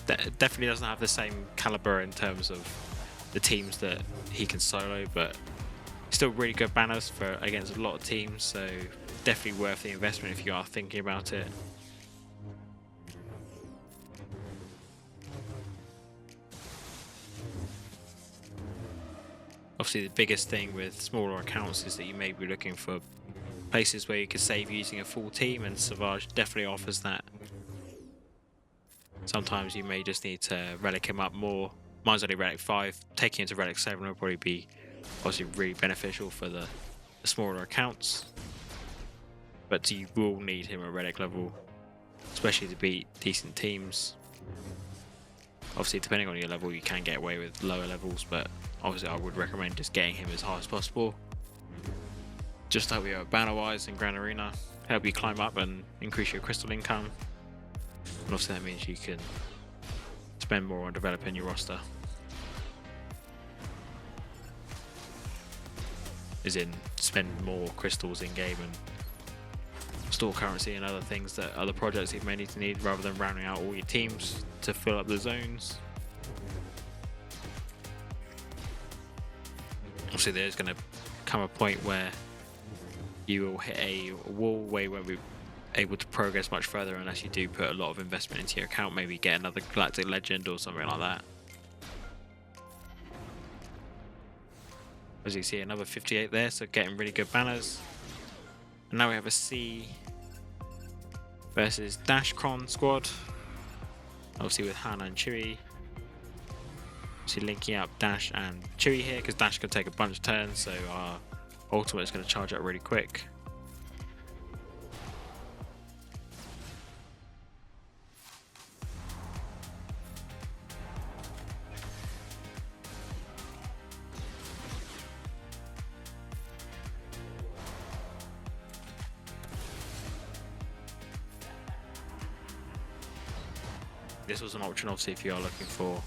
Definitely doesn't have the same caliber in terms of the teams that he can solo, but still really good banners for against a lot of teams, so definitely worth the investment if you are thinking about it. Obviously the biggest thing with smaller accounts is that you may be looking for places where you could save using a full team, and Savage definitely offers that. Sometimes you may just need to relic him up more. Mine's only relic 5, taking him to relic 7 will probably be obviously really beneficial for the smaller accounts. But you will need him at relic level, especially to beat decent teams. Obviously depending on your level you can get away with lower levels, but obviously I would recommend just getting him as high as possible. Just to help you out banner wise in Grand Arena, help you climb up and increase your crystal income. And obviously that means you can spend more on developing your roster. As in spend more crystals in game and store currency and other things that other projects you may need rather than rounding out all your teams to fill up the zones. Obviously there's going to come a point where you will hit a wall where you won't be able to progress much further unless you do put a lot of investment into your account, maybe get another Galactic Legend or something like that. As you see, another 58 there, so getting really good banners. And now we have a C versus Dashcron squad, obviously with Han and Chewie. Obviously linking up Dash and Chewie here because Dash can take a bunch of turns, so our ultimate is going to charge up really quick. This was an option obviously if you are looking for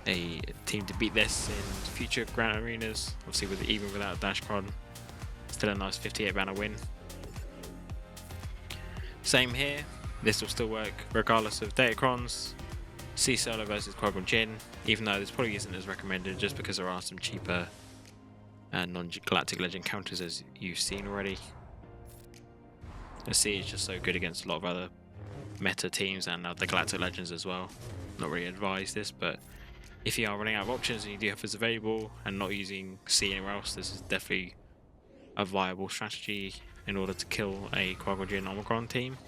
a team to beat this in future Grand Arenas, obviously even without Dashcron, still a nice 58 banner win. Same here, this will still work regardless of Datacrons. C solo versus Qui-Gon Jinn, even though this probably isn't as recommended just because there are some cheaper non-Galactic Legend counters as you've seen already. The C is just so good against a lot of other meta teams and the Galactic Legends as well. Not really advise this, but if you are running out of options and you do have this available and not using C anywhere else, this is definitely a viable strategy in order to kill a Qui-Gon Jinn Omicron team.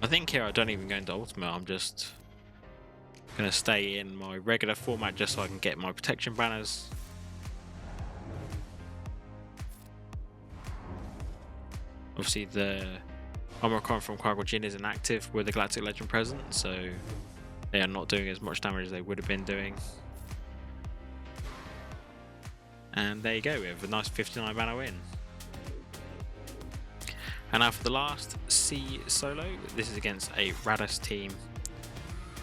I think here I don't even go into Ultimate, I'm just going to stay in my regular format just so I can get my protection banners. Obviously the Omicron from Qui-Gon Jinn is inactive with the Galactic Legend present, so they are not doing as much damage as they would have been doing. And there you go, we have a nice 59 mana win. And now for the last C solo, this is against a Raddus team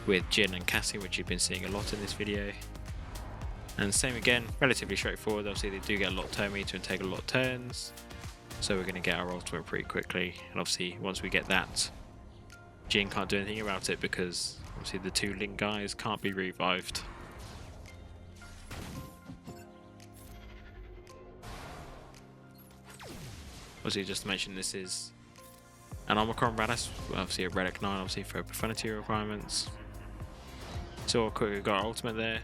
with Jyn and Cassian, which you've been seeing a lot in this video. And same again, relatively straightforward. Obviously they do get a lot of turn meter and take a lot of turns, so we're going to get our ultimate pretty quickly. And obviously once we get that, Jyn can't do anything about it because obviously the 2 Link guys can't be revived. Obviously, just to mention, this is an Omicron Raddus, obviously a Relic 9, obviously for Profanity requirements. So quickly we got our ultimate there.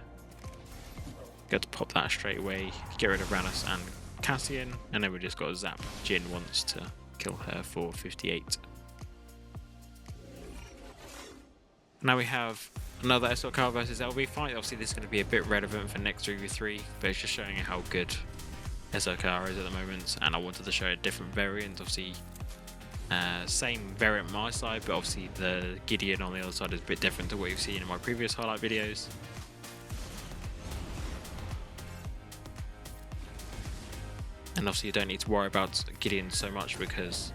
Got to pop that straight away, get rid of Raddus and Cassian, and then we just got to zap Jyn once to kill her for 58. Now we have another SWGOH versus LV fight. Obviously this is going to be a bit relevant for next 3v3, but it's just showing how good SWGOH is at the moment, and I wanted to show a different variant. Obviously same variant on my side, but obviously the Gideon on the other side is a bit different to what you've seen in my previous highlight videos. And obviously you don't need to worry about Gideon so much because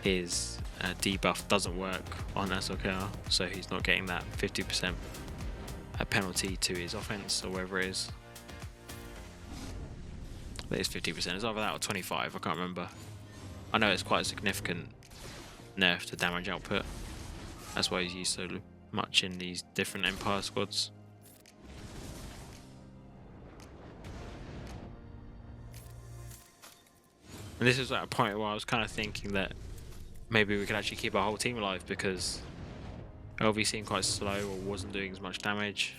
his debuff doesn't work on SWGOH, so he's not getting that 50% penalty to his offense or whatever it is. That is 50%, it's either that or 25, I can't remember. I know it's quite a significant nerf to damage output. That's why he's used so much in these different Empire squads. And this is at a point where I was kind of thinking that maybe we could actually keep our whole team alive because LV seemed quite slow or wasn't doing as much damage.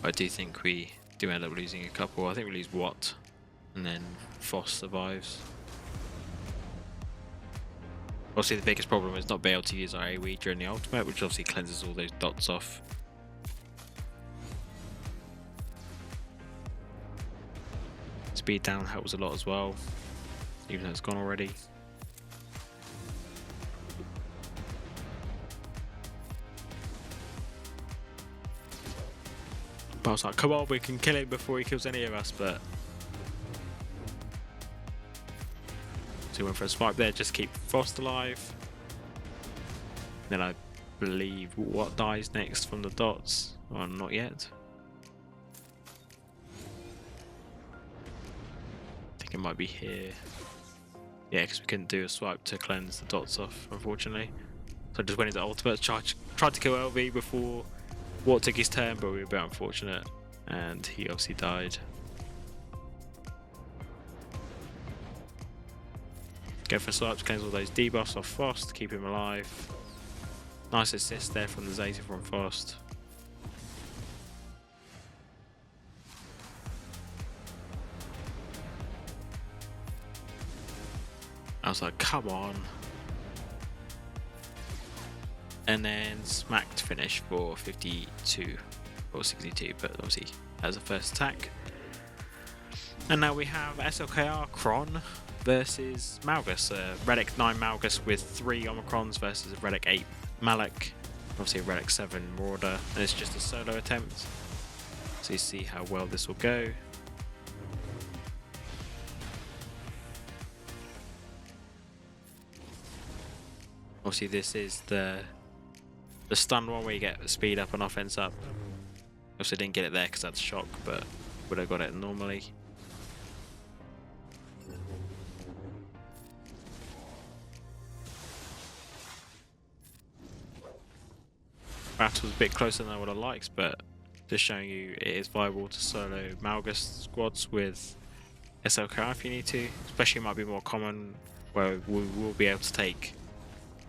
I do think we do end up losing a couple. I think we lose Wat, and then FOS survives. Obviously the biggest problem is not being able to use our AoE during the ultimate, which obviously cleanses all those dots off. Speed down helps a lot as well, even though it's gone already. But I was like, come on, we can kill him before he kills any of us, but... So he went for a swipe there, just keep FOS alive. Then I believe what dies next from the dots, or not yet. I think it might be here. Yeah, because we couldn't do a swipe to cleanse the dots off, unfortunately. So I just went into ultimate, tried to kill LV before Wat took his turn, but we were a bit unfortunate, and he obviously died. Go for swipes, cleanse all those debuffs off FOS to keep him alive. Nice assist there from the Zeta from FOS. I was like, come on. And then smacked finish for 52 or 62, but obviously as a first attack. And now we have SLKR Kron versus Malgus, a Relic 9 Malgus with 3 Omicrons versus a Relic 8 Malak, obviously a Relic 7 Marauder, and it's just a solo attempt. So you see how well this will go. Obviously this is the stun one where you get speed up and offense up. Obviously didn't get it there because that's shock, but would have got it normally. That was a bit closer than I would have liked, but just showing you it is viable to solo Malgus squads with SLKR if you need to. Especially might be more common where we will be able to take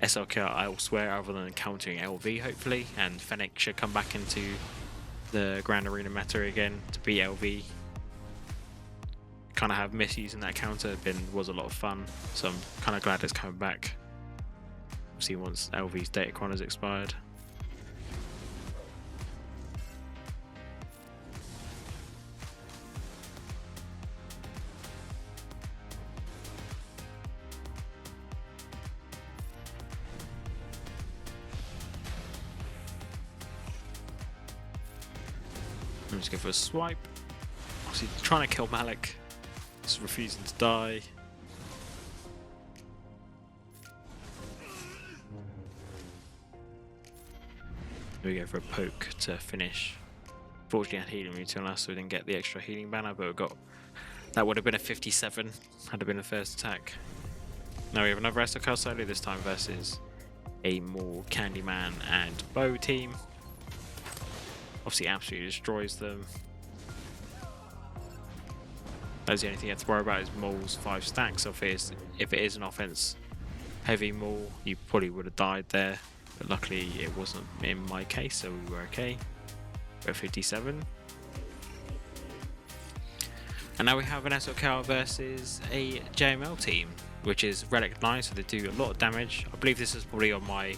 SLKR elsewhere other than encountering LV hopefully, and Fennec should come back into the Grand Arena meta again to beat LV. Kind of have missed using that counter, was a lot of fun, so I'm kind of glad it's coming back. See once LV's Datacron has expired. I'm just going for a swipe. Obviously trying to kill Malak. Just refusing to die. We go for a poke to finish. Fortunately, I had healing routine on us, so we didn't get the extra healing banner, but we got. That would have been a 57 had it been the first attack. Now we have another SWGOH solo, this time versus a more Candyman and Bow team. Obviously, absolutely destroys them. That's the only thing you have to worry about is Maul's 5 stacks. So if it is an offense heavy Maul, you probably would have died there. But luckily, it wasn't in my case, so we were okay. We're 57. And now we have an SWGOH versus a JML team, which is Relic 9, so they do a lot of damage. I believe this is probably on my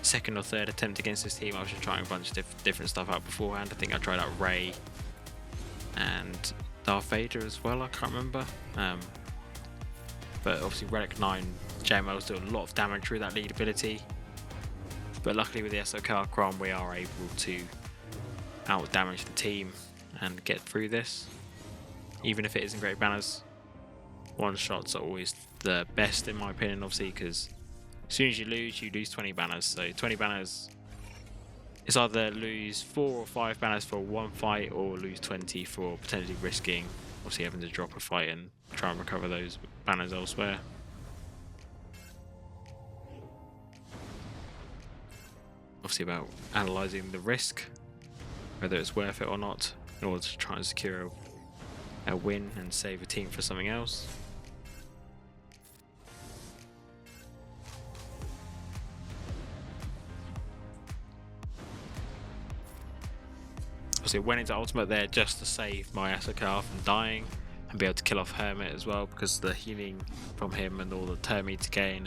second or third attempt against this team. I was just trying a bunch of different stuff out beforehand. I think I tried out Rey and Darth Vader as well, I can't remember. But obviously Relic 9 JMLs do a lot of damage through that lead ability. But luckily with the SWGOH Cron we are able to out damage the team and get through this. Even if it isn't great banners, one shots are always the best in my opinion, obviously, because as soon as you lose 20 banners. So 20 banners, it's either lose 4 or 5 banners for one fight, or lose 20 for potentially risking, obviously, having to drop a fight and try and recover those banners elsewhere. Obviously about analysing the risk, whether it's worth it or not, in order to try and secure a win and save a team for something else. Obviously went into ultimate there just to save my SWGOH from dying and be able to kill off Hermit as well, because the healing from him and all the Termite gain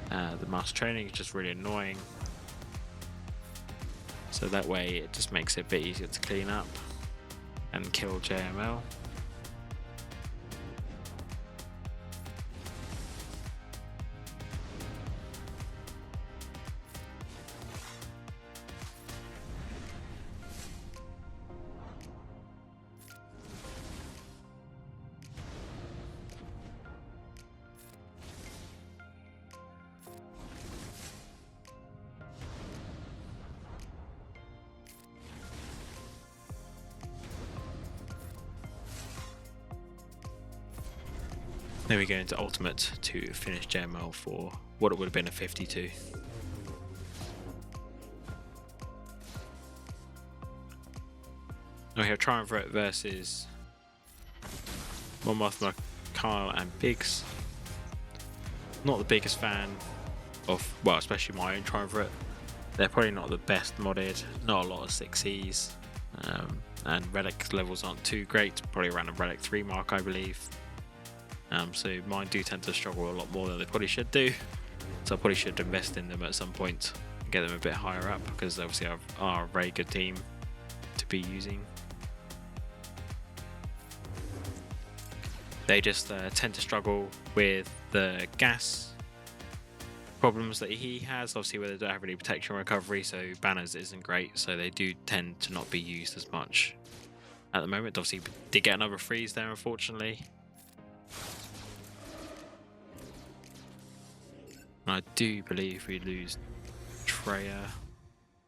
and the master training is just really annoying. So that way it just makes it a bit easier to clean up and kill JML. Then we go into ultimate to finish JML for what it would have been a 52. Now we have Triumvirate versus Mothma, Kyle and Biggs. Not the biggest fan of, well, especially my own Triumvirate. They're probably not the best modded, not a lot of 6Es, and relic levels aren't too great, probably around a relic 3 mark I believe. So mine do tend to struggle a lot more than they probably should do. So I probably should invest in them at some point and get them a bit higher up, because obviously are a very good team to be using. They just tend to struggle with the gas problems that he has, obviously where they don't have any protection recovery, so banners isn't great, so they do tend to not be used as much at the moment. Obviously did get another freeze there unfortunately. I do believe we lose Treya.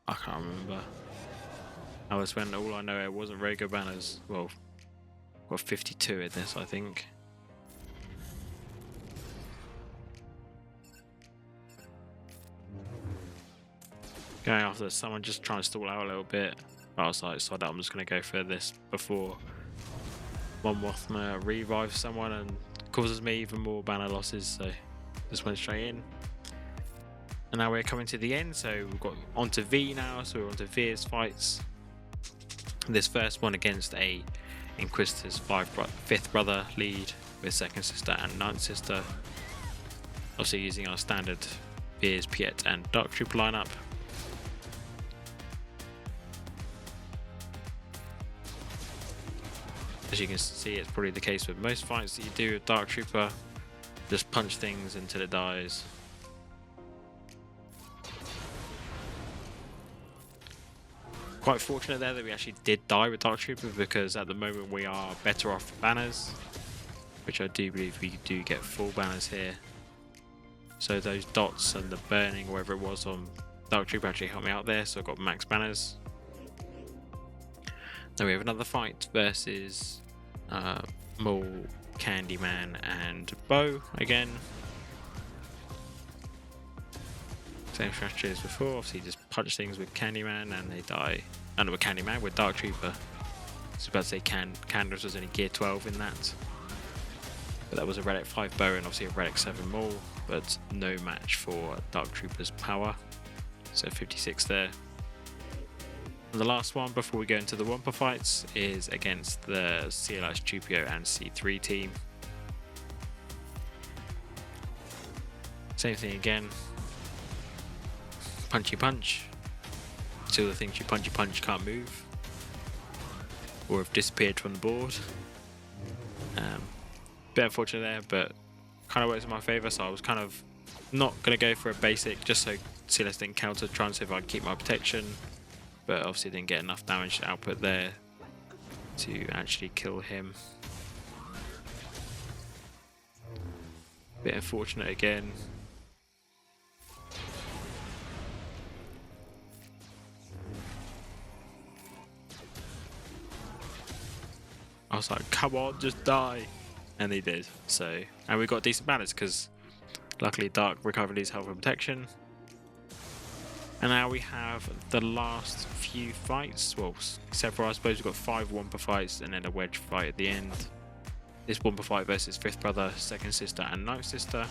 I can't remember. I was when all I know it wasn't very good banners. Well, got 52 in this, I think. Going after someone, just trying to stall out a little bit. I was like, so I'm just going to go for this before Mothma revives someone and causes me even more banner losses. So just went straight in. And now we're coming to the end, so we've got onto V now, so we're onto Veer's fights. This first one against a Inquisitor's 5th brother lead with 2nd sister and 9th sister. Also using our standard Veer's, Piet and Dark Trooper lineup. As you can see, it's probably the case with most fights that you do with Dark Trooper. Just punch things until it dies. Quite fortunate there that we actually did die with Dark Trooper, because at the moment we are better off for banners, which I do believe we do get full banners here. So those dots and the burning, wherever it was on Dark Trooper, actually helped me out there, so I got max banners. Then we have another fight versus Maul, Candyman and Poe again. Same strategy as before, obviously just punch things with Candyman and they die. And with Candyman, with Dark Trooper. I was about to say Candace was only gear 12 in that. But that was a Relic 5 Poe and obviously a Relic 7 Maul, but no match for Dark Trooper's power. So 56 there. And the last one before we go into the Wumpa fights is against the CLS Chewpio and C3 team. Same thing again. Punchy punch. Till the things you punch can't move. Or have disappeared from the board. Bit unfortunate there, but kind of works in my favour, so I was kind of not going to go for a basic just so CLS didn't counter, try and see if I could keep my protection. But obviously didn't get enough damage output there to actually kill him. Bit unfortunate again. I was like, come on, just die. And they did. So, and we got decent balance because luckily Dark recovered his health and protection. And now we have the last few fights. Well, except for I suppose we've got 5 Wumpa fights and then a wedge fight at the end. This Wumpa fight versus 5th brother, 2nd sister and 9th sister.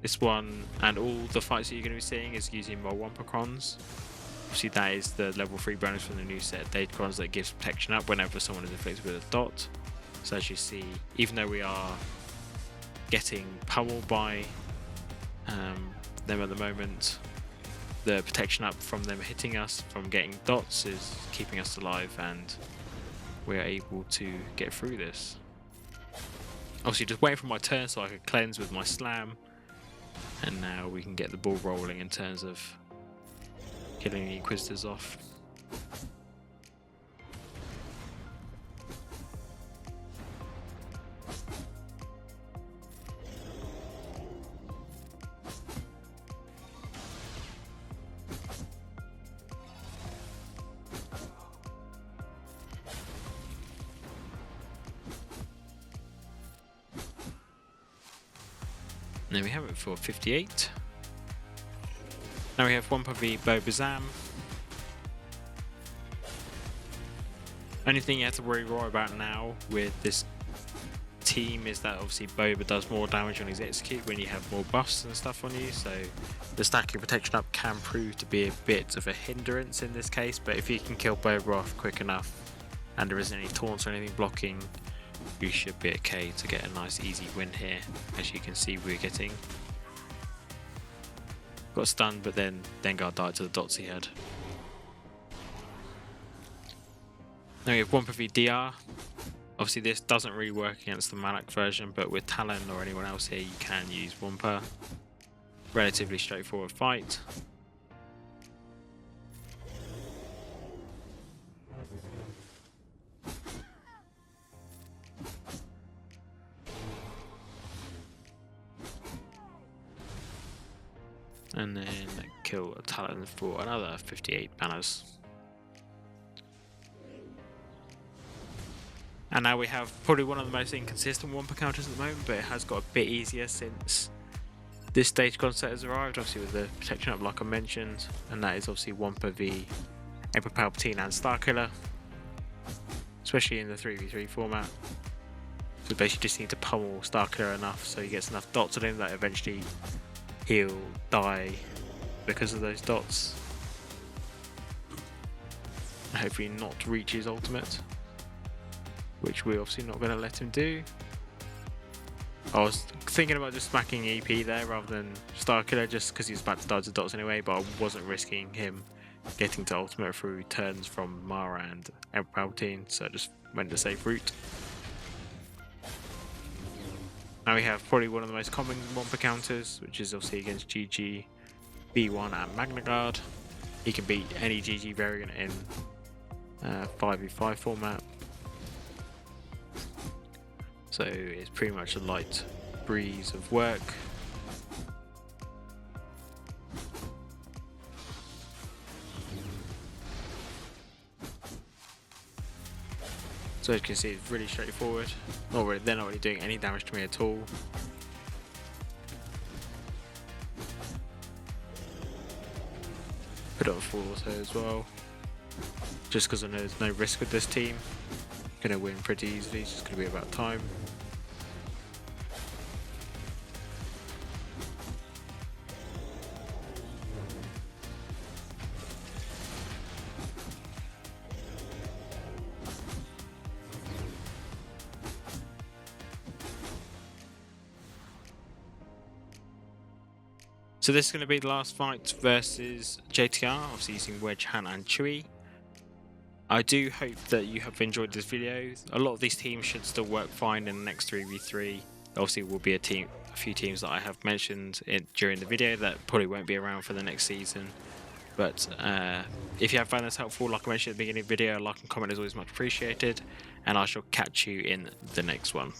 This one and all the fights that you're going to be seeing is using more Wumpa crons. Obviously that is the level 3 bonus from the new set of Datacrons that gives protection up whenever someone is inflicted with a dot. So as you see, even though we are getting pummeled by them at the moment, the protection up from them hitting us from getting dots is keeping us alive and we're able to get through this. Obviously just waiting for my turn so I could cleanse with my slam, and now we can get the ball rolling in terms of killing the Inquisitors off. And then we have it for 58. Now we have Wumpa v Poe Zam. Only thing you have to worry about now with this team is that obviously Boba does more damage on his execute when you have more buffs and stuff on you, so the stacking protection up can prove to be a bit of a hindrance in this case, but if you can kill Boba off quick enough and there isn't any taunts or anything blocking, you should be okay to get a nice easy win here. As you can see, we're getting got stunned, but then Dengar died to the dots he had. Now we have Wumpa v DR. Obviously this doesn't really work against the Malak version, but with Talon or anyone else here you can use Wumpa. Relatively straightforward fight. And then kill a Talon for another 58 banners. And now we have probably one of the most inconsistent Wumpa counters at the moment, but it has got a bit easier since this stage concept has arrived, obviously with the protection up like I mentioned, and that is obviously Wumpa v Emperor Palpatine and Starkiller, especially in the 3v3 format. So basically just need to pummel Starkiller enough so he gets enough dots on him that eventually he'll die because of those dots. Hopefully not reach his ultimate, which we're obviously not going to let him do. I was thinking about just smacking EP there rather than Starkiller just because he's about to die to dots anyway, but I wasn't risking him getting to ultimate through turns from Mara and Emperor Palpatine, so I just went the safe route. Now we have probably one of the most common Wumpa counters, which is obviously against GG B1 and Magna Guard. he can beat any GG variant in 5v5 format. So it's pretty much a light breeze of work. So as you can see, it's really straightforward. They're not really doing any damage to me at all. Put on full auto as well. Just because I know there's no risk with this team. Gonna win pretty easily, it's just gonna be about time. So this is going to be the last fight versus JTR, obviously using Wedge, Han and Chewie. I do hope that you have enjoyed this video. A lot of these teams should still work fine in the next 3v3. Obviously will be a few teams that I have mentioned during the video that probably won't be around for the next season. But if you have found this helpful, like I mentioned at the beginning of the video, a like and comment is always much appreciated. And I shall catch you in the next one.